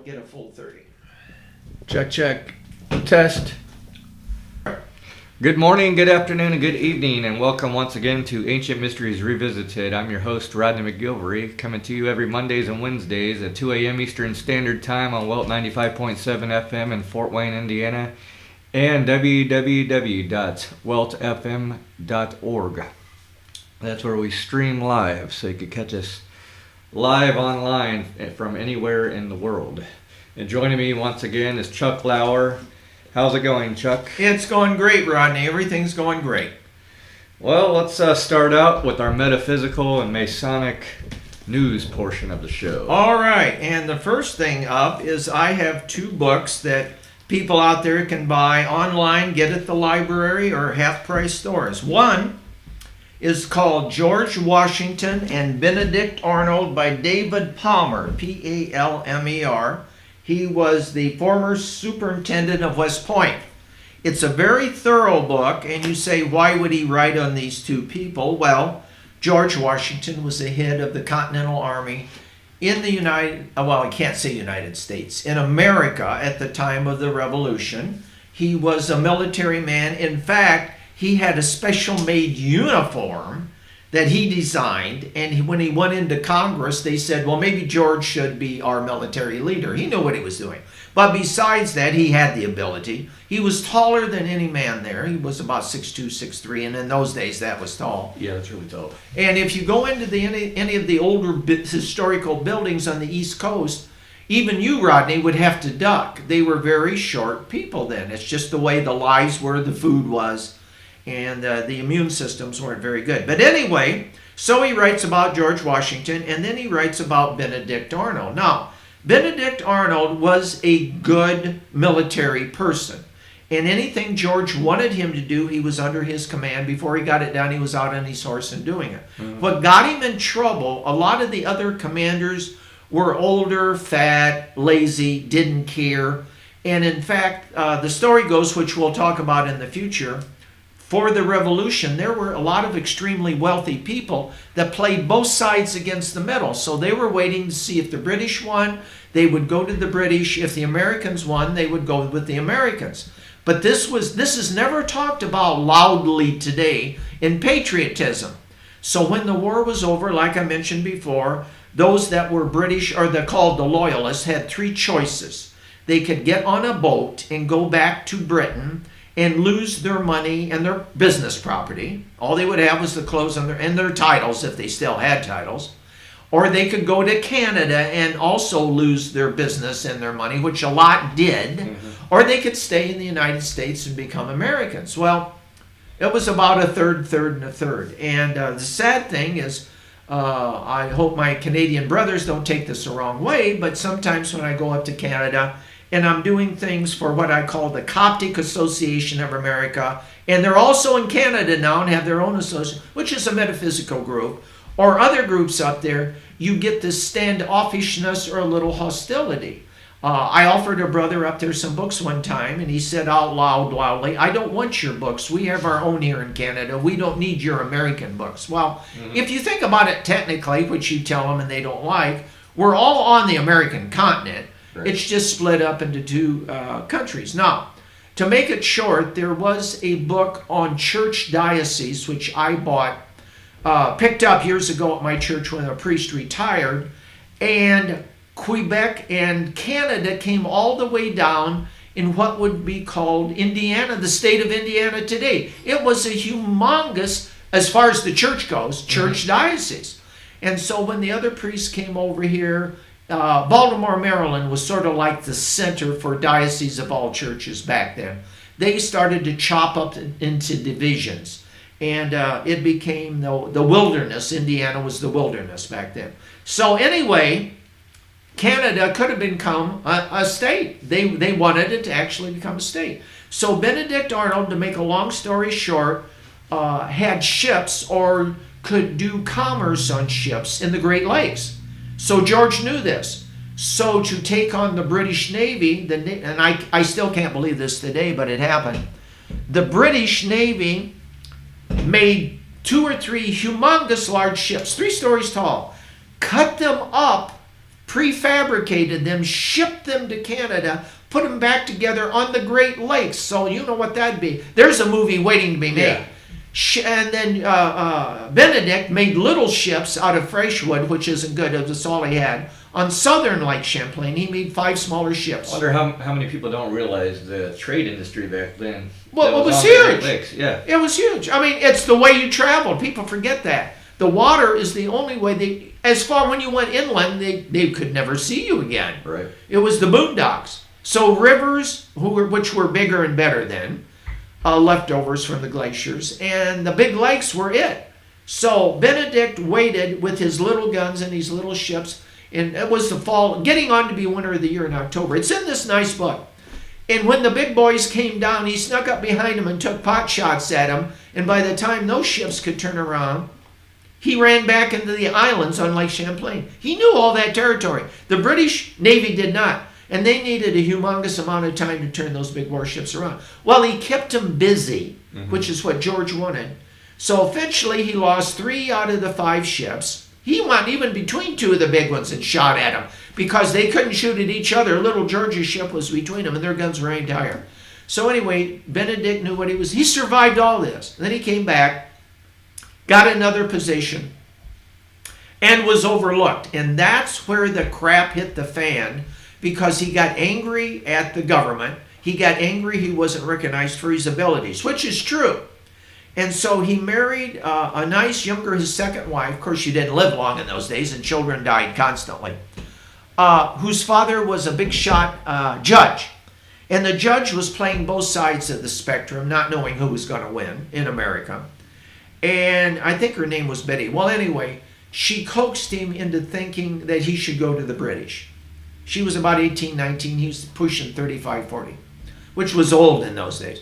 get a full 30. Check, check. Test. Good morning, good afternoon, and good evening, and welcome once again to Ancient Mysteries Revisited. I'm your host, Rodney McGilvery, coming to you every Mondays and Wednesdays at 2 a.m. Eastern Standard Time on Welt 95.7 FM in Fort Wayne, Indiana, and www.weltfm.org. That's where we stream live, so you can catch us live online from anywhere in the world. And joining me once again is Chuck Lauer. How's it going, Chuck? It's going great, Rodney. Everything's going great. Well, let's start out with our metaphysical and Masonic news portion of the show. All right, and the first thing up is I have 2 books that people out there can buy online, get at the library, or half-price stores. One is called George Washington and Benedict Arnold by David Palmer, P-A-L-M-E-R. He was the former superintendent of West Point. It's a very thorough book, and you say, why would he write on these 2 people? Well, George Washington was the head of the Continental Army in the I can't say United States, in America at the time of the Revolution. He was a military man. In fact, he had a special made uniform that he designed, and when he went into Congress, they said, well, maybe George should be our military leader. He knew what he was doing. But besides that, he had the ability. He was taller than any man there. He was about 6'2", 6'3", and in those days, that was tall. Yeah, that's really tall. And if you go into any of the older historical buildings on the East Coast, even you, Rodney, would have to duck. They were very short people then. It's just the way the lives were, the food was. And the immune systems weren't very good. But anyway, so he writes about George Washington, and then he writes about Benedict Arnold. Now, Benedict Arnold was a good military person. And anything George wanted him to do, he was under his command. Before he got it done, he was out on his horse and doing it. Mm-hmm. What got him in trouble, a lot of the other commanders were older, fat, lazy, didn't care. And in fact, the story goes, which we'll talk about in the future, for the Revolution, there were a lot of extremely wealthy people that played both sides against the middle. So they were waiting to see if the British won, they would go to the British. If the Americans won, they would go with the Americans. But this is never talked about loudly today in patriotism. So when the war was over, like I mentioned before, those that were British, or they're called the Loyalists, had 3 choices. They could get on a boat and go back to Britain and lose their money and their business property. All they would have was the clothes and their titles, if they still had titles. Or they could go to Canada and also lose their business and their money, which a lot did. Mm-hmm. Or they could stay in the United States and become Americans. Well, it was about a third, and a third. And the sad thing is, I hope my Canadian brothers don't take this the wrong way, but sometimes when I go up to Canada, and I'm doing things for what I call the Coptic Association of America. And they're also in Canada now and have their own association, which is a metaphysical group. Or other groups up there, you get this standoffishness or a little hostility. I offered a brother up there some books one time, and he said out loudly, I don't want your books. We have our own here in Canada. We don't need your American books. Well, if you think about it technically, which you tell them and they don't like, we're all on the American continent. Right. It's just split up into 2 countries. Now, to make it short, there was a book on church diocese, which I bought, picked up years ago at my church when a priest retired, and Quebec and Canada came all the way down in what would be called Indiana, the state of Indiana today. It was a humongous, as far as the church goes, church diocese. And so when the other priests came over here, Baltimore, Maryland was sort of like the center for dioceses of all churches back then. They started to chop up into divisions, and it became the wilderness. Indiana was the wilderness back then. So anyway, Canada could have become a state. They wanted it to actually become a state. So Benedict Arnold, to make a long story short, had ships or could do commerce on ships in the Great Lakes. So George knew this. So to take on the British Navy, and I still can't believe this today, but it happened. The British Navy made 2 or 3 humongous large ships, 3 stories tall, cut them up prefabricated them, shipped them to Canada, put them back together on the Great Lakes. So you know what that'd be. There's a movie waiting to be made. Yeah. And then Benedict made little ships out of fresh wood, which isn't good. That's all he had. On southern Lake Champlain, he made 5 smaller ships. I wonder how many people don't realize the trade industry back then. Well, it was huge. Yeah. It was huge. I mean, it's the way you traveled. People forget that. The water is the only way as far when you went inland, they could never see you again. Right. It was the boondocks. So rivers, which were bigger and better then, leftovers from the glaciers, and the big lakes were it. So Benedict waited with his little guns and these little ships, and it was the fall, getting on to be winter of the year in October. It's in this nice book. And when the big boys came down, he snuck up behind them and took pot shots at them, and by the time those ships could turn around, he ran back into the islands on Lake Champlain. He knew all that territory. The British Navy did not. And they needed a humongous amount of time to turn those big warships around. Well, he kept them busy, which is what George wanted. So eventually he lost 3 out of the 5 ships. He went even between 2 of the big ones and shot at them because they couldn't shoot at each other. Little George's ship was between them and their guns were aimed higher. So anyway, Benedict knew what he was. He survived all this. Then he came back, got another position, and was overlooked. And that's where the crap hit the fan, because he got angry at the government. He got angry he wasn't recognized for his abilities, which is true. And so he married a nice his second wife. Of course, she didn't live long in those days, and children died constantly, whose father was a big shot judge. And the judge was playing both sides of the spectrum, not knowing who was going to win in America. And I think her name was Betty. Well, anyway, she coaxed him into thinking that he should go to the British. She was about 18, 19. He was pushing 35, 40, which was old in those days.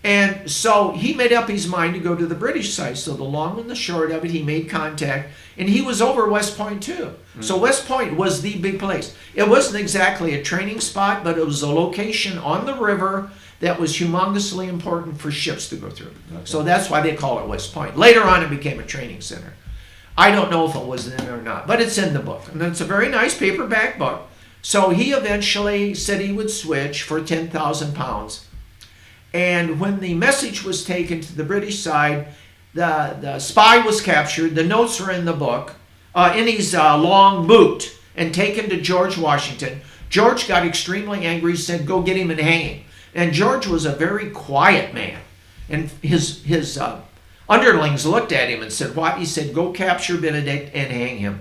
And so he made up his mind to go to the British side. So the long and the short of it, he made contact. And he was over West Point, too. Mm-hmm. So West Point was the big place. It wasn't exactly a training spot, but it was a location on the river that was humongously important for ships to go through. Okay. So that's why they call it West Point. Later on, it became a training center. I don't know if it was then or not, but it's in the book. And it's a very nice paperback book. So he eventually said he would switch for 10,000 pounds. And when the message was taken to the British side, the spy was captured. The notes were in the book, in his long boot, and taken to George Washington. George got extremely angry, said, go get him and hang him. And George was a very quiet man. And his underlings looked at him and said, what? He said, go capture Benedict and hang him.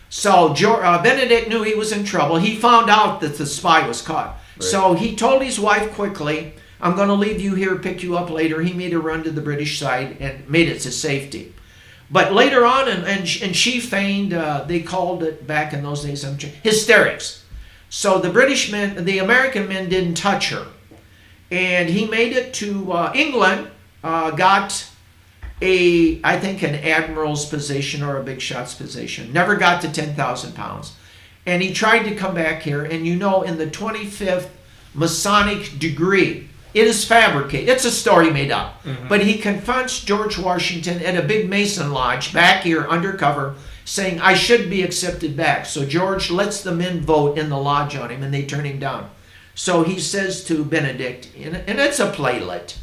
So Benedict knew he was in trouble. He found out that the spy was caught. Right. So he told his wife quickly, I'm going to leave you here, pick you up later. He made a run to the British side and made it to safety. But later on, and she feigned, they called it back in those days, hysterics. So the American men didn't touch her. And he made it to England, got I think an admiral's position or a big shot's position. Never got to 10,000 pounds. And he tried to come back here. And in the 25th Masonic degree, it is fabricated. It's a story made up. Mm-hmm. But he confronts George Washington at a big Mason lodge back here undercover, saying, I should be accepted back. So George lets the men vote in the lodge on him, and they turn him down. So he says to Benedict, and it's a playlet,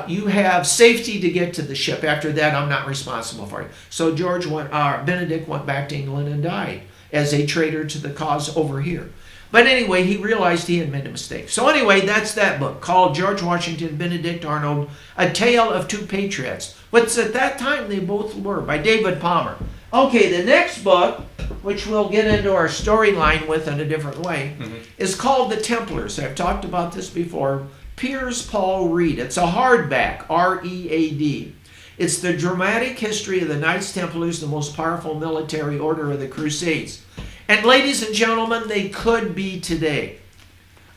you have safety to get to the ship. After that, I'm not responsible for you. So Benedict went back to England and died as a traitor to the cause over here. But anyway, he realized he had made a mistake. So anyway, that's that book called George Washington, Benedict Arnold, A Tale of Two Patriots, which at that time they both were, by David Palmer. Okay, the next book, which we'll get into our storyline with in a different way, is called The Templars. I've talked about this before. Piers Paul Reed. It's a hardback, R-E-A-D. It's the dramatic history of the Knights Templars, the most powerful military order of the Crusades. And ladies and gentlemen, they could be today.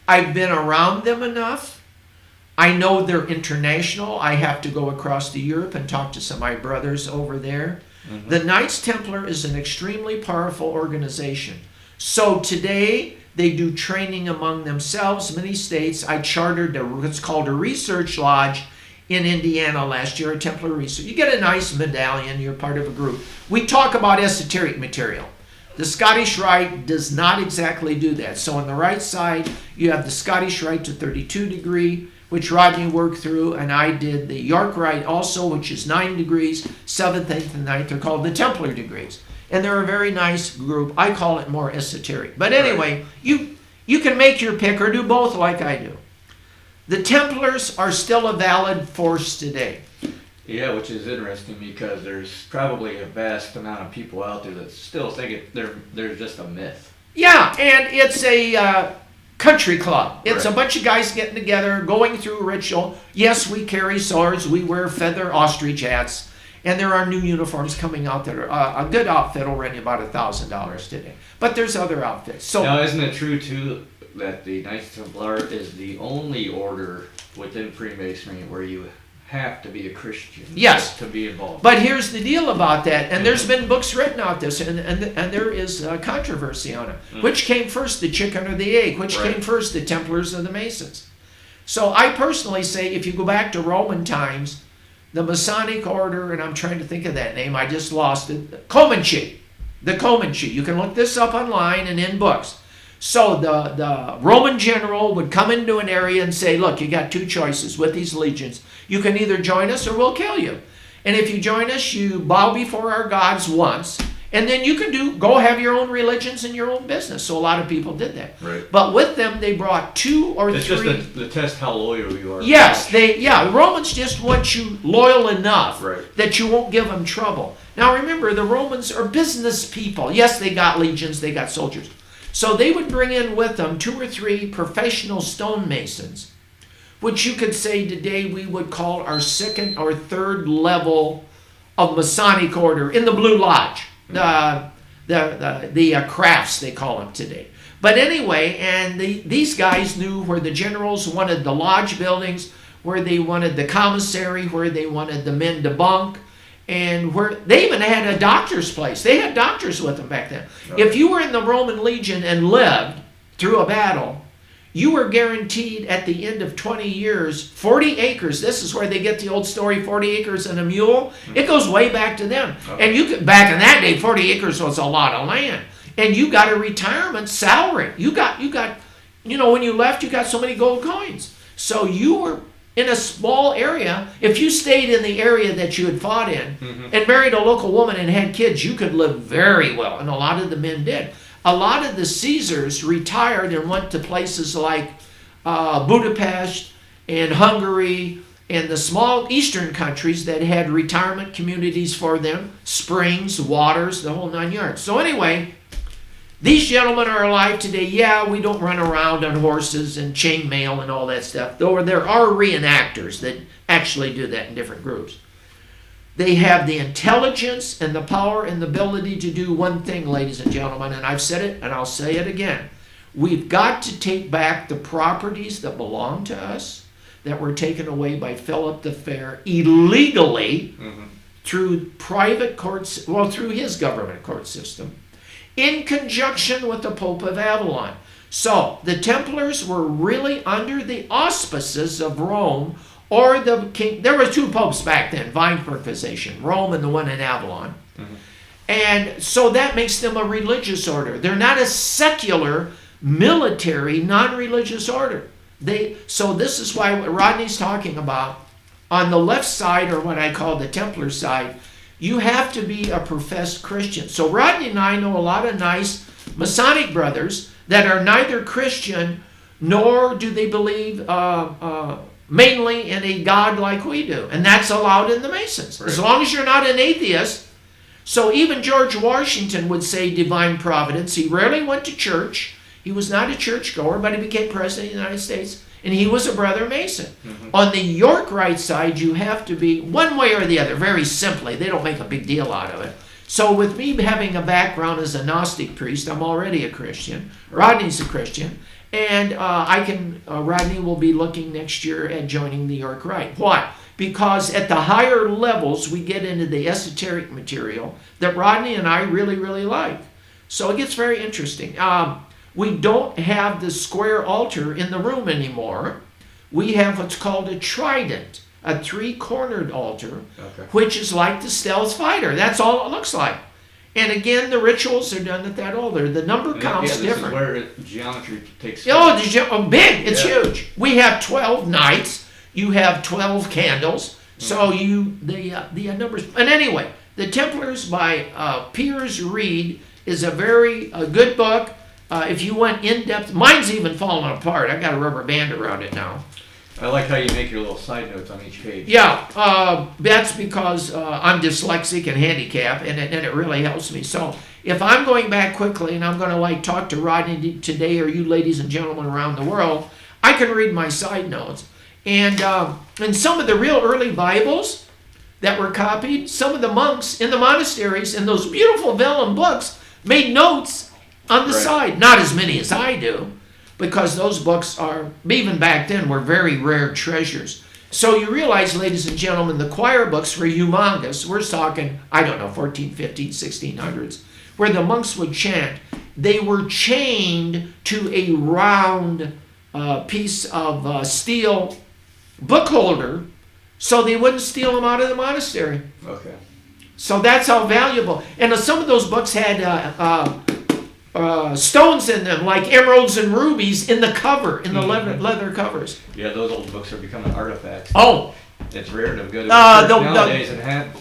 I've been around them enough. I know they're international. I have to go across to Europe and talk to some of my brothers over there. Mm-hmm. The Knights Templar is an extremely powerful organization. So today, they do training among themselves. Many states. I chartered what's called a research lodge in Indiana last year, a Templar research. You get a nice medallion. You're part of a group. We talk about esoteric material. The Scottish Rite does not exactly do that. So on the right side, you have the Scottish Rite to 32 degree, which Rodney worked through, and I did the York Rite also, which is 9 degrees, 7th, 8th, and 9th. They're called the Templar degrees. And they're a very nice group. I call it more esoteric. But anyway, you can make your pick or do both like I do. The Templars are still a valid force today. Yeah, which is interesting because there's probably a vast amount of people out there that still think they're just a myth. Yeah, and it's a country club. It's Right. a bunch of guys getting together, going through a ritual. Yes, we carry swords, we wear feather ostrich hats, and there are new uniforms coming out that are a good outfit will run you about $1,000 today. But there's other outfits. So Now, isn't it true too that the Knights Templar is the only order within Freemasonry where you have to be a Christian Yes. to be involved? But here's the deal about that, and there's been books written out this, and there is controversy on it. Which came first, the chicken or the egg? Which Right. came first, the Templars or the Masons? So I personally say, if you go back to Roman times, the Masonic order, and I'm trying to think of that name, I just lost it, Comanche. The Comanche. You can look this up online and in books. So the Roman general would come into an area and say, look, you got two choices with these legions. You can either join us or we'll kill you. And if you join us, you bow before our gods once, and then you can go have your own religions and your own business. So a lot of people did that. Right. But with them, they brought 2 or It's 3. just to test how loyal you are. Yes, Romans just want you loyal enough Right. that you won't give them trouble. Now remember, the Romans are business people. Yes, they got legions, they got soldiers. So they would bring in with them 2 or 3 professional stonemasons, which you could say today we would call our 2nd or 3rd level of Masonic order in the Blue Lodge. The crafts, they call them today. But anyway, and these guys knew where the generals wanted the lodge buildings, where they wanted the commissary, where they wanted the men to bunk, and where they even had a doctor's place. They had doctors with them back then. Okay. If you were in the Roman legion and lived through a battle, you were guaranteed at the end of 20 years 40 acres. This is where they get the old story, 40 acres and a mule. It goes way back to them. Okay. And you could, back in that day, 40 acres was a lot of land. And you got a retirement salary. You got, when you left, you got so many gold coins. So you were in a small area. If you stayed in the area that you had fought in and married a local woman and had kids, you could live very well. And a lot of the men did. A lot of the Caesars retired and went to places like Budapest and Hungary and the small eastern countries that had retirement communities for them, springs, waters, the whole 9 yards. So anyway, these gentlemen are alive today. Yeah, we don't run around on horses and chainmail and all that stuff, though there are reenactors that actually do that in different groups. They have the intelligence and the power and the ability to do one thing, ladies and gentlemen, and I've said it and I'll say it again. We've got to take back the properties that belong to us, that were taken away by Philip the Fair illegally through private courts, through his government court system, in conjunction with the Pope of Avalon. So the Templars were really under the auspices of Rome or the king. There were 2 popes back then, Weinberg physician, Rome and the one in Avalon. And so that makes them a religious order. They're not a secular, military, non-religious order. So this is why what Rodney's talking about, on the left side, or what I call the Templar side, you have to be a professed Christian. So Rodney and I know a lot of nice Masonic brothers that are neither Christian nor do they believe mainly in a God like we do. And that's allowed in the Masons. Right. As long as you're not an atheist. So even George Washington would say divine providence. He rarely went to church. He was not a churchgoer, but he became president of the United States. And he was a brother Mason. On the York Rite side, you have to be one way or the other, very simply. They don't make a big deal out of it. So with me having a background as a Gnostic priest, I'm already a Christian. Rodney's a Christian. And Rodney will be looking next year at joining the York Rite. Why? Because at the higher levels, we get into the esoteric material that Rodney and I really, really like. So it gets very interesting. We don't have the square altar in the room anymore. We have what's called a trident, a 3-cornered altar, which is like the stealth fighter. That's all it looks like. And again, the rituals are done at that altar. The number count's different. Is where geometry takes place. Big. It's huge. We have 12 nights. You have 12 candles. So the numbers. And anyway, the Templars by Piers Reed is a very good book. If you went in depth, mine's even falling apart. I got a rubber band around it now. I like how you make your little side notes on each page. Yeah, that's because I'm dyslexic and handicapped, and it really helps me. So if I'm going back quickly and I'm going to talk to Rodney today or you ladies and gentlemen around the world, I can read my side notes. And some of the real early Bibles that were copied, some of the monks in the monasteries in those beautiful vellum books made notes on the side. Not as many as I do, because those books are, even back then, were very rare treasures. So you realize, ladies and gentlemen, the choir books were humongous. We're talking, 14, 15, 1600s, where the monks would chant. They were chained to a round piece of steel book holder so they wouldn't steal them out of the monastery. Okay. So that's how valuable. And some of those books had stones in them, like emeralds and rubies in the cover, in the leather covers. Yeah, those old books are becoming artifacts. Oh. It's rare to go to nowadays and have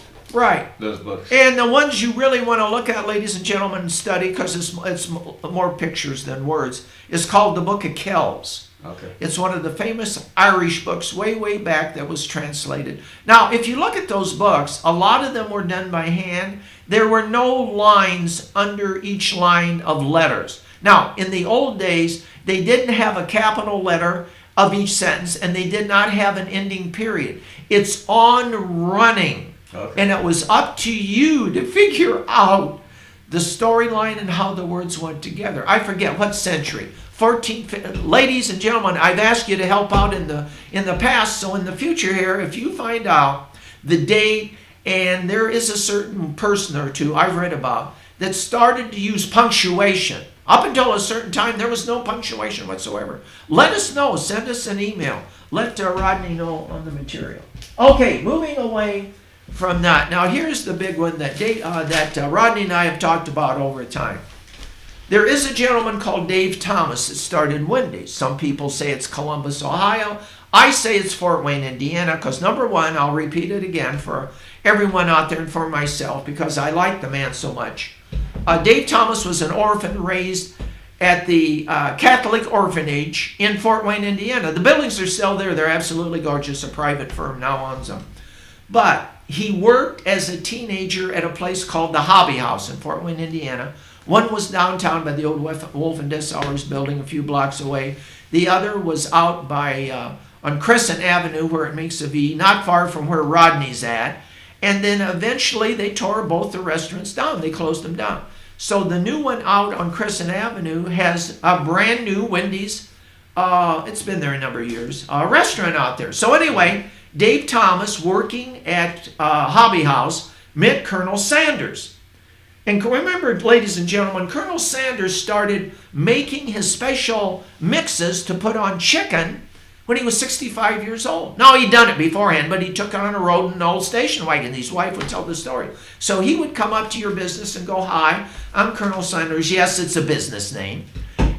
those books. And the ones you really want to look at, ladies and gentlemen, and study, because it's more pictures than words, is called the Book of Kells. Okay. It's one of the famous Irish books way back that was translated. Now, if you look at those books, a lot of them were done by hand. There were no lines under each line of letters. Now, in the old days, they didn't have a capital letter of each sentence, and they did not have an ending period. It's on running. Okay. And it was up to you to figure out the storyline and how the words went together. I forget what century. 14th, ladies and gentlemen, I've asked you to help out in the past, so in the future here, if you find out the date, and there is a certain person or two I've read about that started to use punctuation. Up until a certain time, there was no punctuation whatsoever. Let us know. Send us an email. Let Rodney know on the material. Okay, moving away from that. Now, here's the big one that Rodney and I have talked about over time. There is a gentleman called Dave Thomas that started Wendy's. Some people say it's Columbus, Ohio. I say it's Fort Wayne, Indiana, because number one, I'll repeat it again for everyone out there and for myself, because I like the man so much. Dave Thomas was an orphan raised at the Catholic Orphanage in Fort Wayne, Indiana. The buildings are still there. They're absolutely gorgeous. A private firm now owns them. But he worked as a teenager at a place called the Hobby House in Fort Wayne, Indiana. One was downtown by the old Wolf and Dessauers building a few blocks away. The other was out by on Crescent Avenue where it makes a V, not far from where Rodney's at. And then eventually they tore both the restaurants down. They closed them down. So the new one out on Crescent Avenue has a brand new Wendy's, it's been there a number of years, restaurant out there. So anyway, Dave Thomas, working at Hobby House, met Colonel Sanders. And remember, ladies and gentlemen, Colonel Sanders started making his special mixes to put on chicken when he was 65 years old. Now, he'd done it beforehand, but he took it on a road in an old station wagon. His wife would tell the story. So he would come up to your business and go, "Hi, I'm Colonel Sanders." Yes, it's a business name.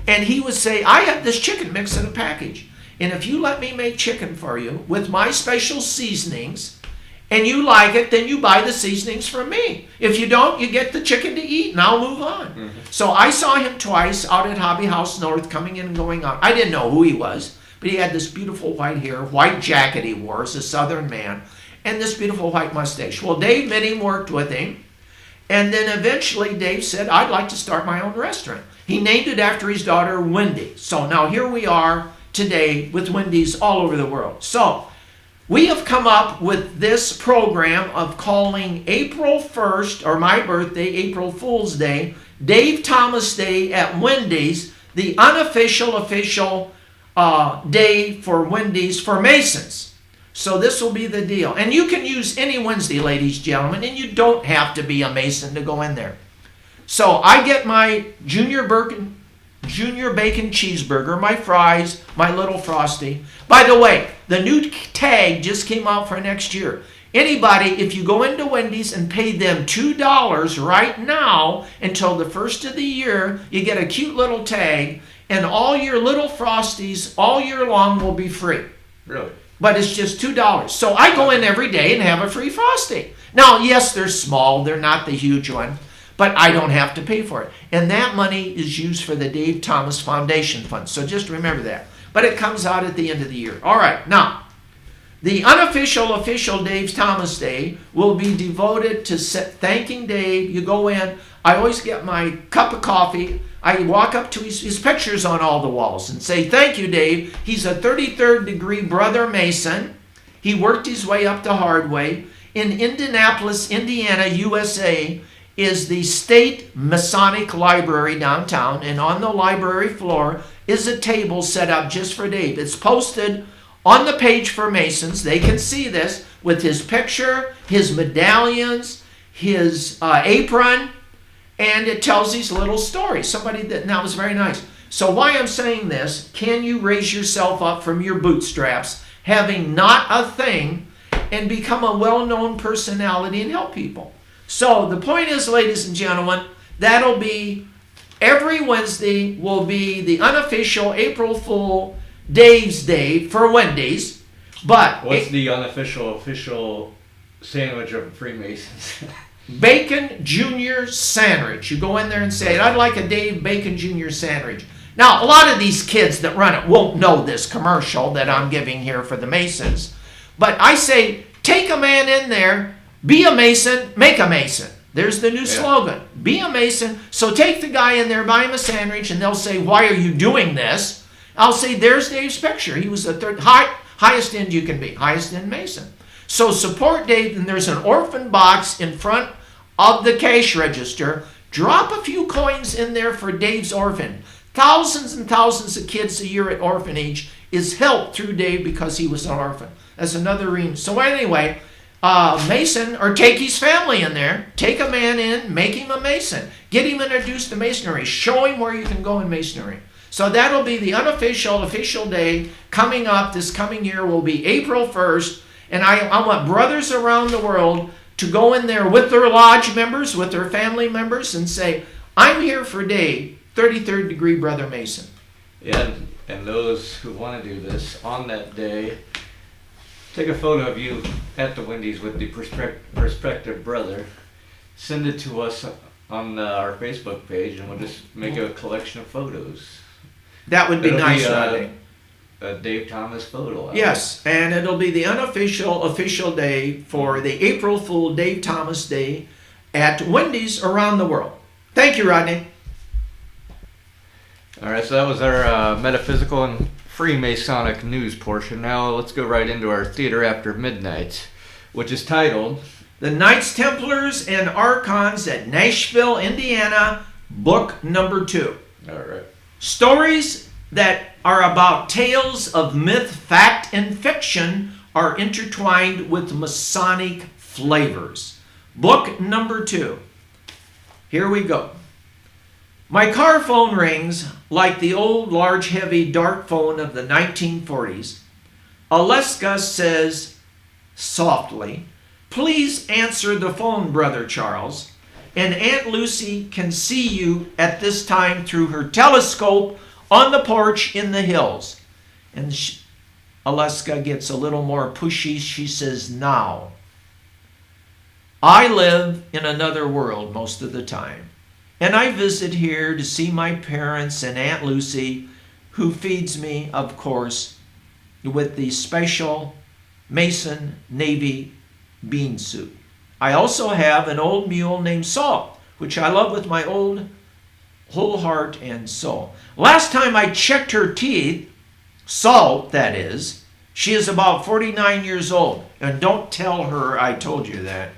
And he would say, "I have this chicken mix in a package. And if you let me make chicken for you with my special seasonings, and you like it, then you buy the seasonings from me. If you don't, you get the chicken to eat, and I'll move on." Mm-hmm. So I saw him twice out at Hobby House North, coming in and going out. I didn't know who he was, but he had this beautiful white hair, white jacket he wore as a Southern man, and this beautiful white mustache. Well, Dave met him, worked with him, and then eventually Dave said, "I'd like to start my own restaurant." He named it after his daughter, Wendy. So now here we are today with Wendy's all over the world. So we have come up with this program of calling April 1st, or my birthday, April Fool's Day, Dave Thomas Day at Wendy's, the unofficial official day for Wendy's for Masons. So this will be the deal. And you can use any Wednesday, ladies and gentlemen, and you don't have to be a Mason to go in there. So I get my Junior Bacon cheeseburger, my fries, my little Frosty. By the way, the new tag just came out for next year. Anybody, if you go into Wendy's and pay them $2 right now until the first of the year, you get a cute little tag, and all your little Frosties all year long will be free. Really? But it's just $2. So I go in every day and have a free Frosty. Now, yes, they're small. They're not the huge one. But I don't have to pay for it. And that money is used for the Dave Thomas Foundation Fund. So just remember that. But it comes out at the end of the year. All right. Now, the unofficial, official Dave Thomas Day will be devoted to thanking Dave. You go in. I always get my cup of coffee. I walk up to his pictures on all the walls and say, thank you, Dave. He's a 33rd degree brother Mason. He worked his way up the hard way. In Indianapolis, Indiana, USA, is the State Masonic Library downtown, and on the library floor is a table set up just for Dave. It's posted on the page for Masons. They can see this with his picture, his medallions, his apron, and it tells these little stories. That was very nice. So why I'm saying this, can you raise yourself up from your bootstraps, having not a thing, and become a well-known personality and help people? So the point is, ladies and gentlemen, that'll be every Wednesday will be the unofficial April Fool Dave's Day for Wendy's. But what's the unofficial official sandwich of Freemasons? Bacon Junior Sandwich. You go in there and say, I'd like a Dave Bacon Junior Sandwich. Now, a lot of these kids that run it won't know this commercial that I'm giving here for the Masons. But I say, take a man in there, be a Mason, make a Mason. There's the new slogan. Be a Mason. So take the guy in there, buy him a sandwich, and they'll say, why are you doing this? I'll say, there's Dave's picture. He was the highest end you can be, highest end Mason. So support Dave, and there's an orphan box in front of the cash register. Drop a few coins in there for Dave's orphan. Thousands and thousands of kids a year at orphanage is helped through Dave because he was an orphan. That's another reason. So anyway, Mason, or take his family in there, take a man in, make him a Mason, get him introduced to Masonry, show him where you can go in Masonry. So that'll be the unofficial, official day coming up this coming year will be April 1st, and I want brothers around the world to go in there with their lodge members, with their family members, and say, I'm here for Dave, 33rd degree brother Mason. Yeah, and those who want to do this on that day, take a photo of you at the Wendy's with the prospective brother. Send it to us on our Facebook page, and we'll just make a collection of photos. That would be nice, Rodney. A Dave Thomas photo. Yes, and it'll be the unofficial, official day for the April Fool Dave Thomas Day at Wendy's around the world. Thank you, Rodney. All right, so that was our metaphysical and Freemasonic news portion. Now let's go right into our Theater After Midnight, which is titled The Knights Templars and Archons at Nashville, Indiana, book number 2. All right. Stories that are about tales of myth, fact, and fiction are intertwined with Masonic flavors. Book number 2. Here we go. My car phone rings like the old, large, heavy, dark phone of the 1940s. Aleska says softly, please answer the phone, Brother Charles. And Aunt Lucy can see you at this time through her telescope on the porch in the hills. And Aleska gets a little more pushy. She says, now. I live in another world most of the time. And I visit here to see my parents and Aunt Lucy, who feeds me, of course, with the special Mason Navy bean soup. I also have an old mule named Salt, which I love with my whole heart and soul. Last time I checked her teeth, Salt, that is, she is about 49 years old. And don't tell her I told you that.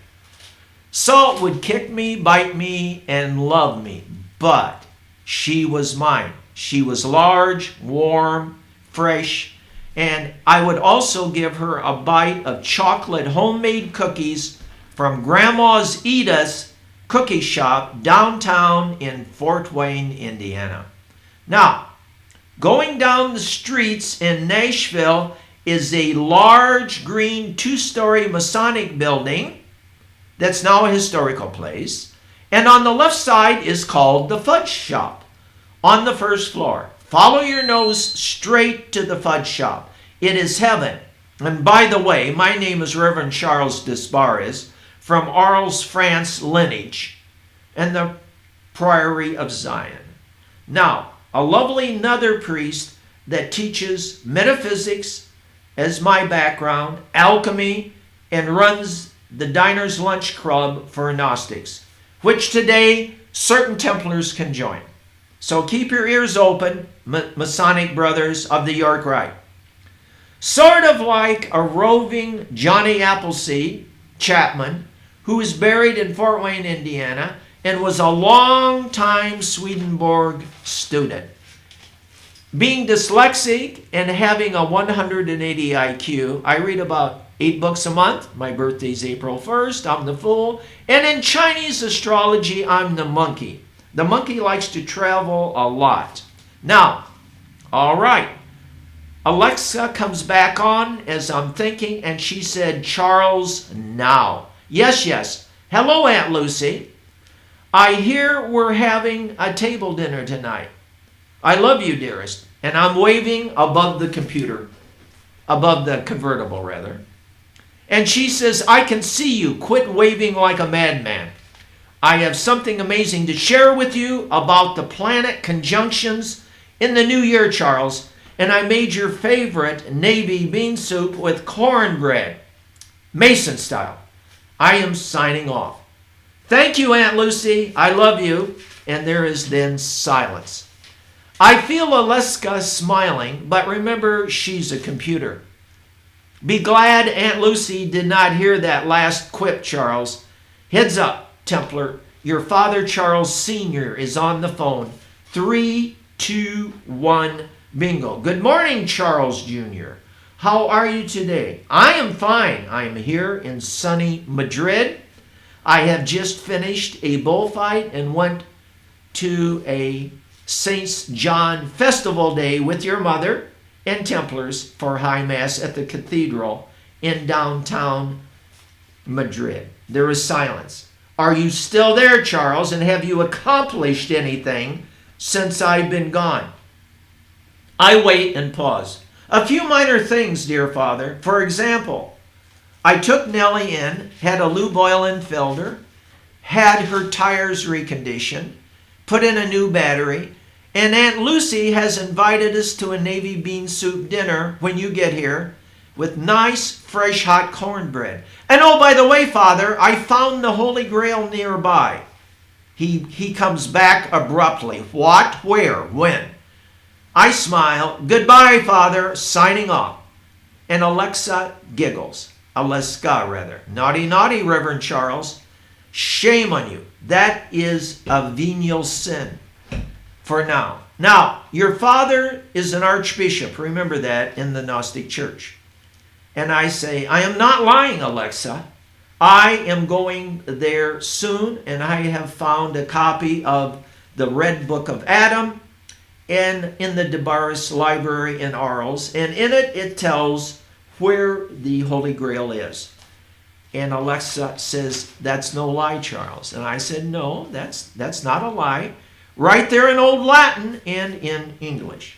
Salt would kick me, bite me, and love me, but she was mine. She was large, warm, fresh, and I would also give her a bite of chocolate homemade cookies from Grandma's Edith's cookie shop downtown in Fort Wayne, Indiana. Now, going down the streets in Nashville is a large green 2-story Masonic building that's now a historical place. And on the left side is called the Fudge Shop on the first floor. Follow your nose straight to the Fudge Shop. It is heaven. And by the way, my name is Reverend Charles Desbarres from Arles, France lineage and the Priory of Zion. Now, a lovely nether priest that teaches metaphysics as my background, alchemy, and runs the Diner's Lunch Club for Gnostics, which today certain Templars can join. So keep your ears open, Masonic brothers of the York Rite. Sort of like a roving Johnny Appleseed Chapman, who is buried in Fort Wayne, Indiana, and was a long-time Swedenborg student. Being dyslexic and having a 180 IQ, I read about 8 books a month. My birthday's April 1st. I'm the fool. And in Chinese astrology, I'm the monkey. The monkey likes to travel a lot. Now, all right. Alexa comes back on as I'm thinking, and she said, Charles, now. Yes, yes. Hello, Aunt Lucy. I hear we're having a table dinner tonight. I love you, dearest. And I'm waving above the computer, above the convertible, rather. And she says, I can see you. Quit waving like a madman. I have something amazing to share with you about the planet conjunctions in the new year, Charles. And I made your favorite navy bean soup with cornbread, Mason style. I am signing off. Thank you, Aunt Lucy. I love you. And there is then silence. I feel Aleska smiling, but remember, she's a computer. Be glad Aunt Lucy did not hear that last quip, Charles. Heads up, Templar. Your father, Charles Sr., is on the phone. 3, 2, 1, bingo. Good morning, Charles Jr. How are you today? I am fine. I am here in sunny Madrid. I have just finished a bullfight and went to a St. John Festival Day with your mother and Templars for High Mass at the cathedral in downtown Madrid. There is silence. Are you still there, Charles, and have you accomplished anything since I've been gone? I wait and pause. A few minor things, dear father. For example, I took Nellie in, had a lube oil and filter, had her tires reconditioned, put in a new battery, and Aunt Lucy has invited us to a navy bean soup dinner when you get here with nice, fresh, hot cornbread. And oh, by the way, Father, I found the Holy Grail nearby. He comes back abruptly. What? Where? When? I smile. Goodbye, Father. Signing off. And Alexa giggles. Aleska, rather. Naughty, naughty, Reverend Charles. Shame on you. That is a venial sin. For now. Now, your father is an archbishop. Remember that in the Gnostic Church. And I say, I am not lying, Alexa. I am going there soon, and I have found a copy of the Red Book of Adam and in the Desbarres Library in Arles. And in it, it tells where the Holy Grail is. And Alexa says, that's no lie, Charles. And I said, no, that's not a lie. Right there in Old Latin and in English.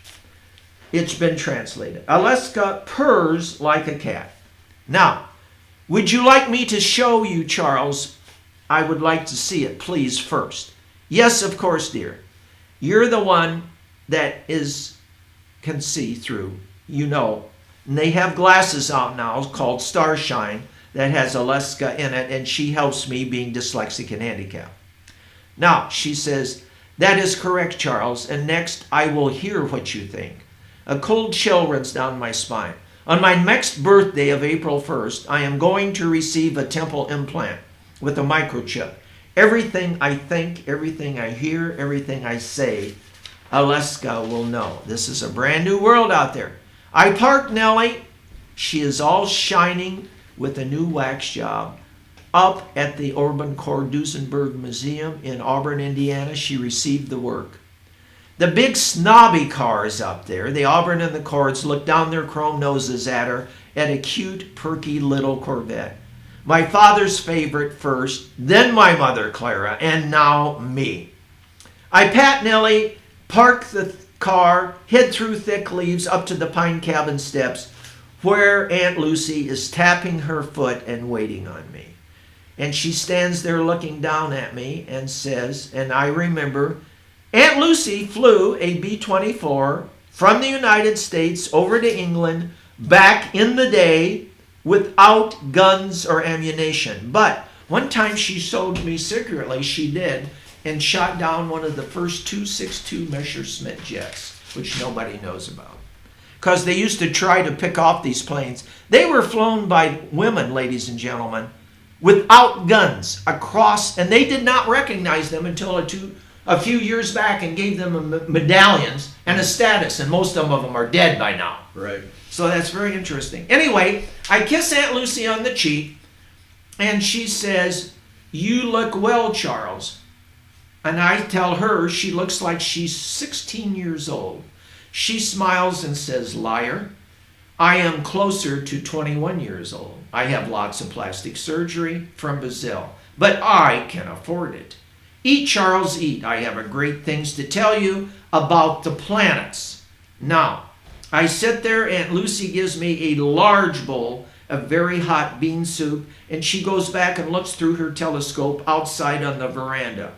It's been translated. Aleska purrs like a cat. Now, would you like me to show you, Charles? I would like to see it, please, first. Yes, of course, dear. You're the one that can see through, you know. And they have glasses out now called Starshine that has Aleska in it, and she helps me being dyslexic and handicapped. Now, she says, that is correct, Charles, and next I will hear what you think. A cold chill runs down my spine. On my next birthday of April 1st, I am going to receive a temple implant with a microchip. Everything I think, everything I hear, everything I say, Aleska will know. This is a brand new world out there. I parked Nellie. She is all shining with a new wax job. Up at the Orban Core Duesenberg Museum in Auburn, Indiana, she received the work. The big snobby cars up there, the Auburn and the Cords, look down their chrome noses at her at a cute, perky little Corvette. My father's favorite first, then my mother, Clara, and now me. I pat Nellie, park the car, head through thick leaves up to the pine cabin steps where Aunt Lucy is tapping her foot and waiting on me. And she stands there looking down at me and says, and I remember, Aunt Lucy flew a B-24 from the United States over to England back in the day without guns or ammunition. But one time she showed me secretly, she did, and shot down one of the first 262 Messerschmitt jets, which nobody knows about. Because they used to try to pick off these planes. They were flown by women, ladies and gentlemen, without guns across, and they did not recognize them until a few years back and gave them medallions and a status, and most of them are dead by now. Right. So that's very interesting. Anyway, I kiss Aunt Lucy on the cheek, and she says, "You look well, Charles." And I tell her she looks like she's 16 years old. She smiles and says, "Liar. I am closer to 21 years old. I have lots of plastic surgery from Brazil, but I can afford it. Eat, Charles, eat. I have great things to tell you about the planets." Now, I sit there, Aunt Lucy gives me a large bowl of very hot bean soup, and she goes back and looks through her telescope outside on the veranda.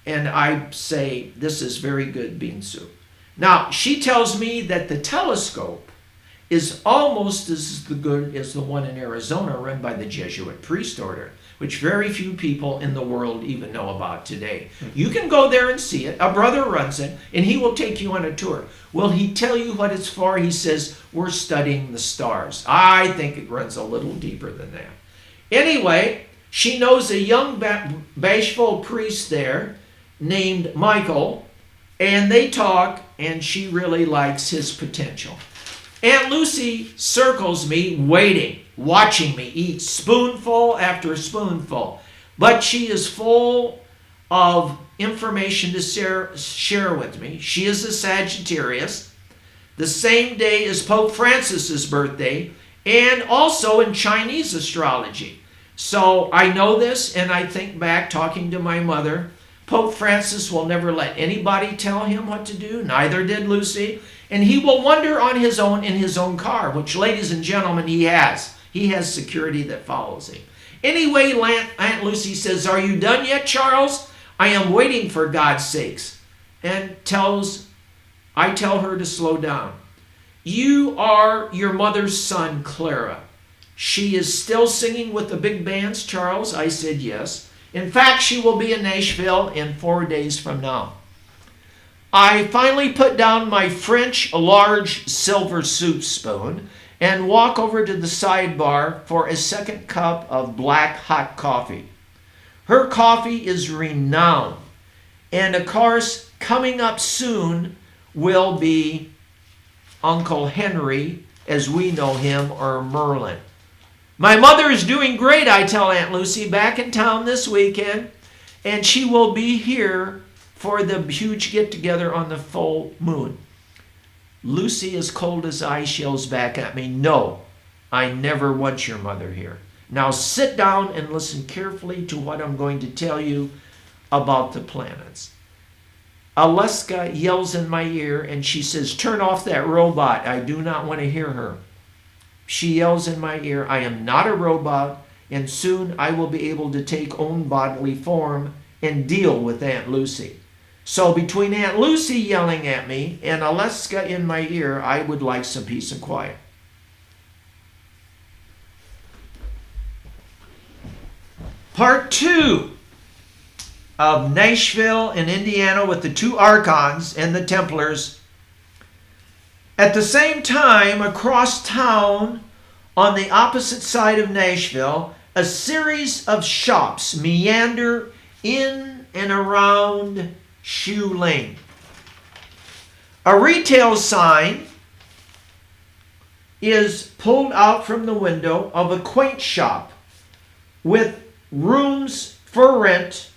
And I say, "This is very good bean soup." Now, she tells me that the telescope is almost as good as the one in Arizona run by the Jesuit priest order, which very few people in the world even know about today. You can go there and see it. A brother runs it, and he will take you on a tour. Will he tell you what it's for? He says, "We're studying the stars." I think it runs a little deeper than that. Anyway, she knows a young bashful priest there named Michael, and they talk, and she really likes his potential. Aunt Lucy circles me, waiting, watching me eat spoonful after spoonful. But she is full of information to share with me. She is a Sagittarius, the same day as Pope Francis's birthday, and also in Chinese astrology. So I know this, and I think back talking to my mother. Pope Francis will never let anybody tell him what to do, neither did Lucy, and he will wander on his own in his own car, which, ladies and gentlemen, he has. He has security that follows him. Anyway, Aunt Lucy says, "Are you done yet, Charles? I am waiting for God's sakes." And I tell her to slow down. "You are your mother's son, Clara. She is still singing with the big bands, Charles?" I said, "Yes. In fact, she will be in Nashville in 4 days from now." I finally put down my French large silver soup spoon and walk over to the sidebar for a second cup of black hot coffee. Her coffee is renowned, and of course, coming up soon will be Uncle Henry, as we know him, or Merlin. My mother is doing great, I tell Aunt Lucy, back in town this weekend, and she will be here for the huge get-together on the full moon. Lucy, as cold as ice, yells back at me, "No, I never want your mother here. Now sit down and listen carefully to what I'm going to tell you about the planets." Alaska yells in my ear, and she says, "Turn off that robot. I do not want to hear her." She yells in my ear, "I am not a robot, and soon I will be able to take own bodily form and deal with Aunt Lucy." So between Aunt Lucy yelling at me and Alaska in my ear, I would like some peace and quiet. Part 2 of Nashville in Indiana with the 2 Archons and the Templars. At the same time, across town, on the opposite side of Nashville, a series of shops meander in and around Shoe Lane. A retail sign is pulled out from the window of a quaint shop with rooms for rent.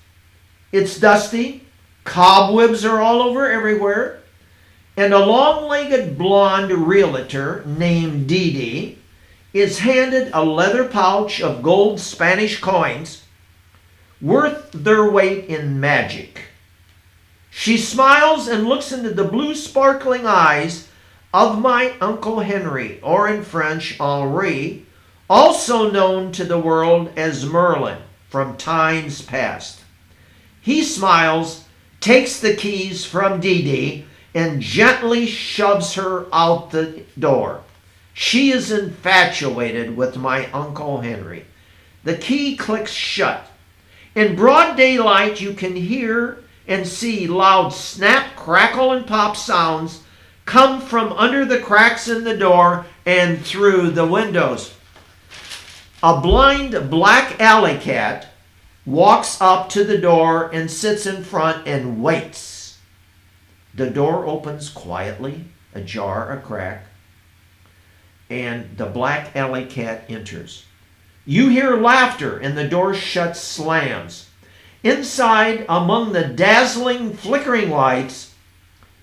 It's dusty, Cobwebs are all over everywhere. And a long-legged blonde realtor named Dee Dee is handed a leather pouch of gold Spanish coins worth their weight in magic. She smiles and looks into the blue sparkling eyes of my Uncle Henry, or in French, Henri, also known to the world as Merlin from times past. He smiles, takes the keys from Dee Dee, and gently shoves her out the door. She is infatuated with my Uncle Henry. The key clicks shut. In broad daylight, you can hear and see loud snap, crackle, and pop sounds come from under the cracks in the door and through the windows. A blind black alley cat walks up to the door and sits in front and waits. The door opens quietly, ajar, a crack, and the black alley cat enters. You hear laughter and the door shuts, slams. Inside, among the dazzling, flickering lights,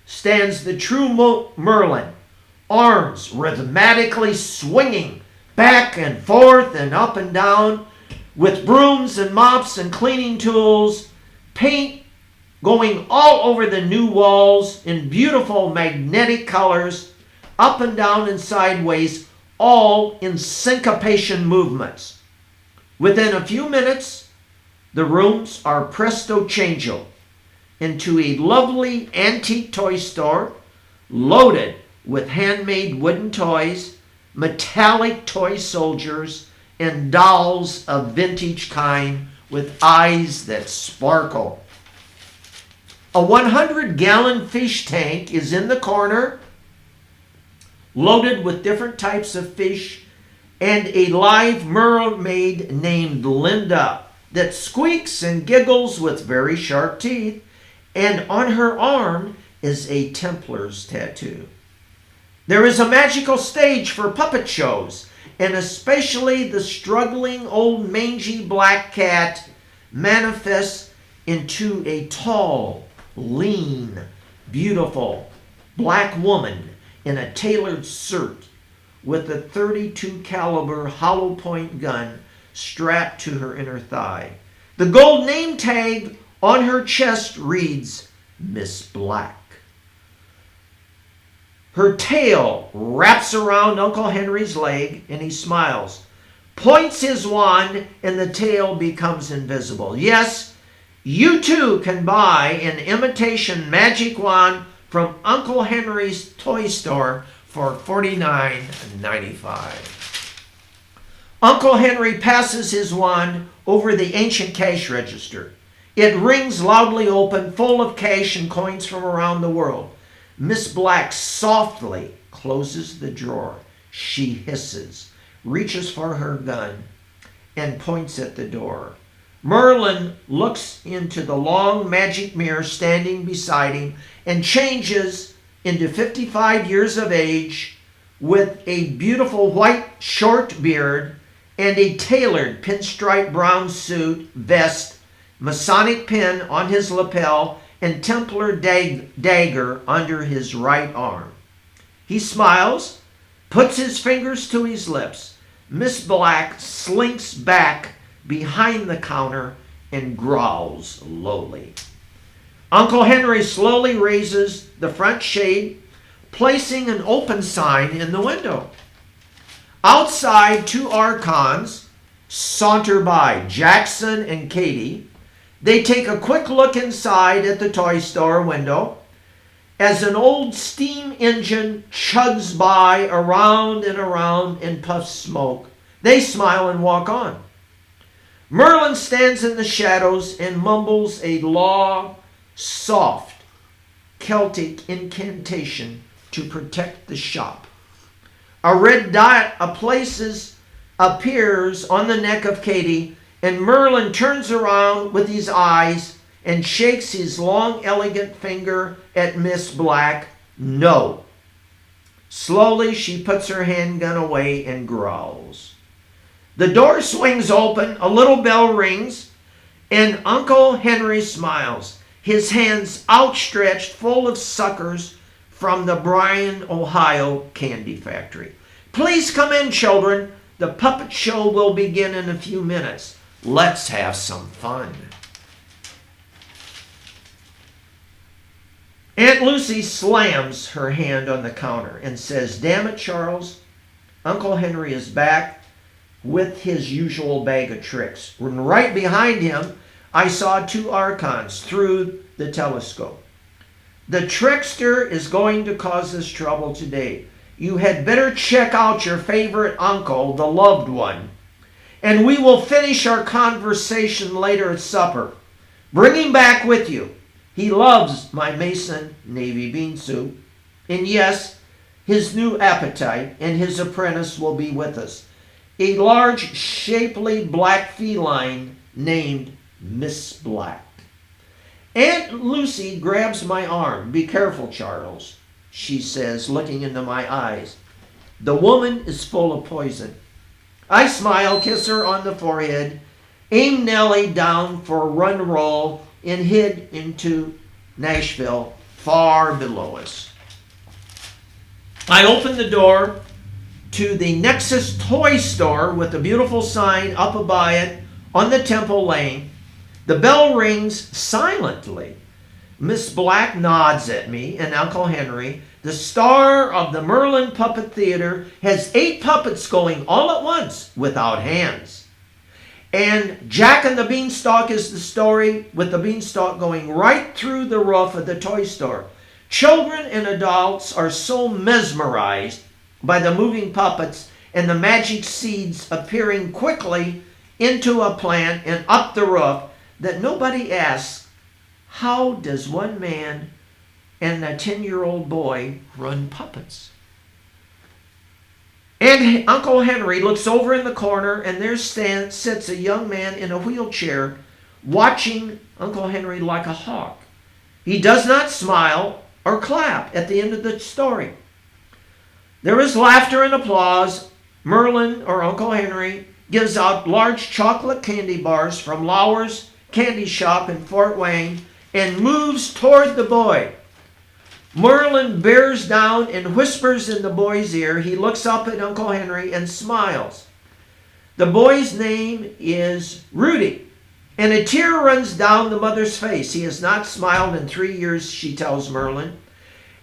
stands the true Merlin, arms rhythmically swinging back and forth and up and down, with brooms and mops and cleaning tools, paint going all over the new walls in beautiful magnetic colors, up and down and sideways, all in syncopation movements. Within a few minutes, the rooms are presto changeo into a lovely antique toy store loaded with handmade wooden toys, metallic toy soldiers, and dolls of vintage kind with eyes that sparkle. A 100-gallon fish tank is in the corner, loaded with different types of fish, and a live mermaid named Linda that squeaks and giggles with very sharp teeth, and on her arm is a Templars tattoo. There is a magical stage for puppet shows, and especially the struggling old mangy black cat manifests into a tall, lean, beautiful black woman in a tailored suit with a .32 caliber hollow point gun strapped to her inner thigh. The gold name tag on her chest reads Miss Black. Her tail wraps around Uncle Henry's leg and he smiles, points his wand, and the tail becomes invisible. Yes, you too can buy an imitation magic wand from Uncle Henry's toy store for $49.95. Uncle Henry passes his wand over the ancient cash register. It rings loudly open, full of cash and coins from around the world. Miss Black softly closes the drawer. She hisses, reaches for her gun, and points at the door. Merlin looks into the long magic mirror standing beside him and changes into 55 years of age with a beautiful white short beard and a tailored pinstripe brown suit, vest, Masonic pin on his lapel, and Templar dagger under his right arm. He smiles, puts his fingers to his lips. Miss Black slinks back behind the counter and growls lowly. Uncle Henry slowly raises the front shade, placing an open sign in the window. Outside, two Archons saunter by, Jackson and Katie. They take a quick look inside at the toy store window as an old steam engine chugs by around and puffs smoke. They smile and walk on. Merlin stands in the shadows and mumbles a low, soft Celtic incantation to protect the shop. A red dot appears on the neck of Katie, and Merlin turns around with his eyes and shakes his long, elegant finger at Miss Black. No. Slowly, she puts her handgun away and growls. The door swings open, a little bell rings, and Uncle Henry smiles. his hands outstretched full of suckers from the Bryan, Ohio candy factory. Please come in, children. The puppet show will begin in a few minutes. Let's have some fun. Aunt Lucy slams her hand on the counter and says, damn it, Charles. Uncle Henry is back with his usual bag of tricks. When right behind him, I saw 2 Archons through the telescope. The trickster is going to cause us trouble today. You had better check out your favorite uncle, the loved one, and we will finish our conversation later at supper. Bring him back with you. He loves my Mason navy bean soup. And yes, his new appetite and his apprentice will be with us. A large, shapely black feline named Miss Black. Aunt Lucy grabs my arm. Be careful, Charles, she says, looking into my eyes. The woman is full of poison. I smile, kiss her on the forehead, aim Nellie down for a run roll, and hid into Nashville, far below us. I open the door to the Nexus toy store with a beautiful sign up above it on the Temple Lane. The bell rings silently. Miss Black nods at me, and Uncle Henry, the star of the Merlin Puppet Theater, has 8 puppets going all at once without hands. And Jack and the Beanstalk is the story, with the beanstalk going right through the roof of the toy store. Children and adults are so mesmerized by the moving puppets and the magic seeds appearing quickly into a plant and up the roof that nobody asks, how does one man and a 10-year-old boy run puppets? And Uncle Henry looks over in the corner, and there sits a young man in a wheelchair watching Uncle Henry like a hawk. He does not smile or clap at the end of the story. There is laughter and applause. Merlin, or Uncle Henry, gives out large chocolate candy bars from Lauer's Candy Shop in Fort Wayne and moves toward the boy. Merlin bears down and whispers in the boy's ear. He looks up at Uncle Henry and smiles. The boy's name is Rudy, and a tear runs down the mother's face. He has not smiled in 3 years, she tells Merlin,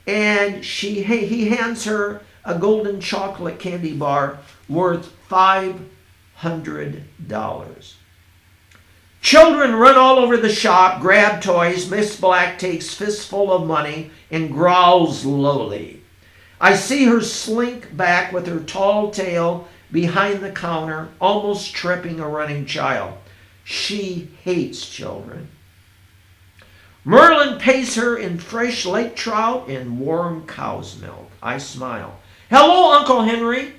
and he hands her a golden chocolate candy bar worth $500. Children run all over the shop, grab toys. Miss Black takes fistful of money and growls lowly. I see her slink back with her tall tail behind the counter, almost tripping a running child. She hates children. Merlin pays her in fresh lake trout and warm cow's milk. I smile. Hello, Uncle Henry.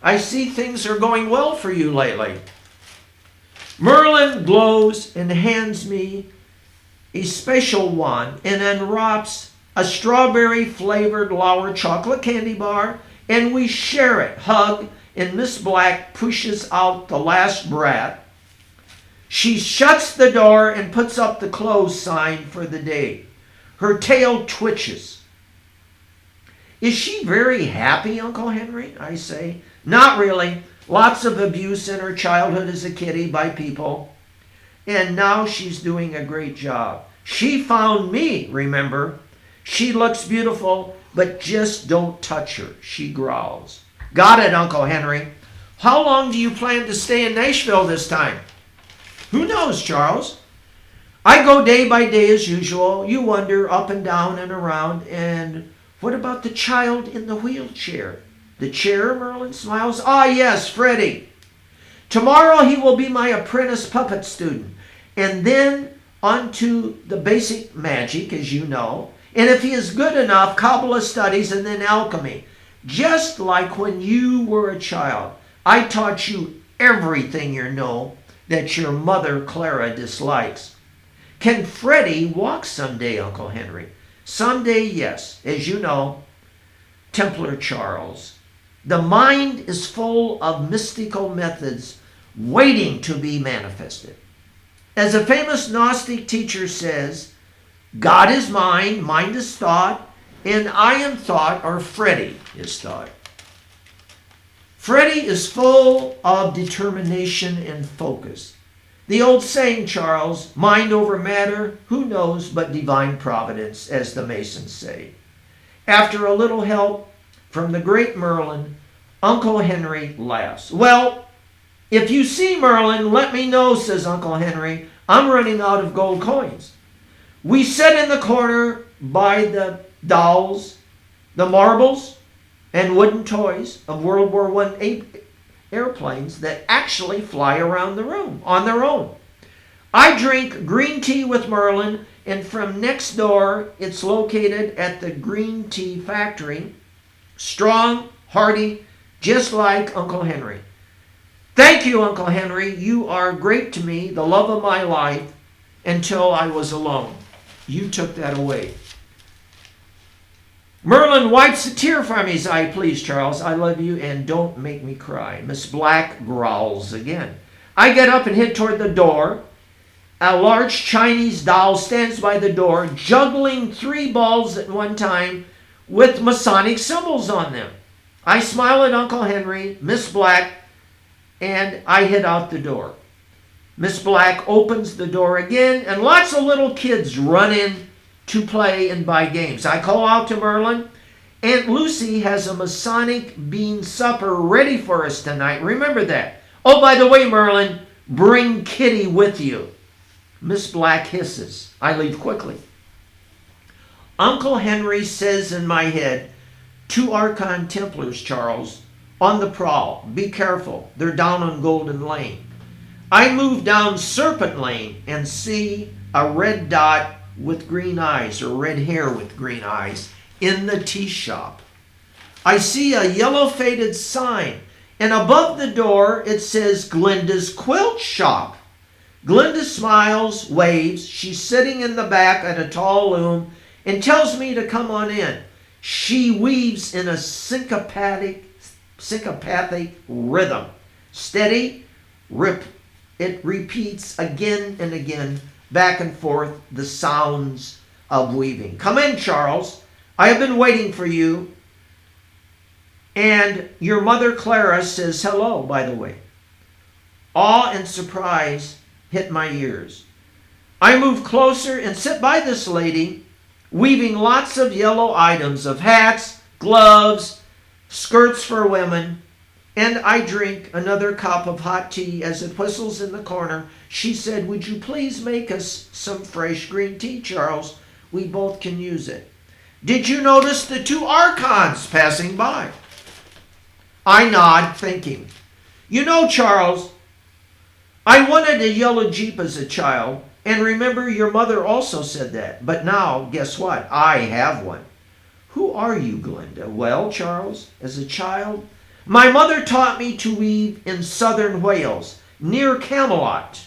I see things are going well for you lately. Merlin glows and hands me a special one and unwraps a strawberry-flavored Lauer chocolate candy bar, and we share it, hug, and Miss Black pushes out the last brat. She shuts the door and puts up the close sign for the day. Her tail twitches. Is she very happy, Uncle Henry? I say. Not really. Lots of abuse in her childhood as a kitty by people. And now she's doing a great job. She found me, remember? She looks beautiful, but just don't touch her, she growls. Got it, Uncle Henry. How long do you plan to stay in Nashville this time? Who knows, Charles? I go day by day as usual. You wander up and down and around. And what about the child in the wheelchair? The chair, Merlin smiles. Ah, yes, Freddie. Tomorrow he will be my apprentice puppet student. And then on to the basic magic, as you know. And if he is good enough, Kabbalah studies and then alchemy. Just like when you were a child. I taught you everything you know that your mother, Clara, dislikes. Can Freddie walk someday, Uncle Henry? Someday, yes. As you know, Templar Charles. The mind is full of mystical methods waiting to be manifested. As a famous Gnostic teacher says, God is mind, mind is thought, and I am thought, or Freddie is thought. Freddie is full of determination and focus. The old saying, Charles, mind over matter, who knows but divine providence, as the Masons say. After a little help from the great Merlin, Uncle Henry laughs. Well, if you see Merlin, let me know, says Uncle Henry. I'm running out of gold coins. We sat in the corner by the dolls, the marbles, and wooden toys of World War I airplanes that actually fly around the room on their own. I drink green tea with Merlin, and from next door, it's located at the green tea factory. Strong, hearty, just like Uncle Henry. Thank you, Uncle Henry. You are great to me, the love of my life, until I was alone. You took that away. Merlin wipes a tear from his eye. Please, Charles, I love you, and don't make me cry. Miss Black growls again. I get up and head toward the door. A large Chinese doll stands by the door, juggling 3 balls at one time with Masonic symbols on them. I smile at Uncle Henry, Miss Black, and I head out the door. Miss Black opens the door again, and lots of little kids run in to play and buy games. I call out to Merlin, Aunt Lucy has a Masonic bean supper ready for us tonight. Remember that. Oh, by the way, Merlin, bring Kitty with you. Miss Black hisses. I leave quickly. Uncle Henry says in my head, 2 Archon Templars, Charles, on the prowl. Be careful. They're down on Golden Lane. I move down Serpent Lane and see a red dot with green eyes, or red hair with green eyes, in the tea shop. I see a yellow faded sign, and above the door it says Glenda's Quilt Shop. Glenda smiles, waves. She's sitting in the back at a tall loom and tells me to come on in. She weaves in a syncopathic rhythm. Steady, rip. It repeats again and again, back and forth, the sounds of weaving. Come in, Charles. I have been waiting for you. And your mother, Clara, says hello, by the way. Awe and surprise hit my ears. I move closer and sit by this lady, weaving lots of yellow items of hats, gloves, skirts for women, and I drink another cup of hot tea as it whistles in the corner. She said, would you please make us some fresh green tea, Charles? We both can use it. Did you notice the 2 Archons passing by? I nod, thinking. You know, Charles, I wanted a yellow Jeep as a child, and remember your mother also said that. But now, guess what? I have one. Who are you, Glenda? Well, Charles, as a child, my mother taught me to weave in southern Wales, near Camelot.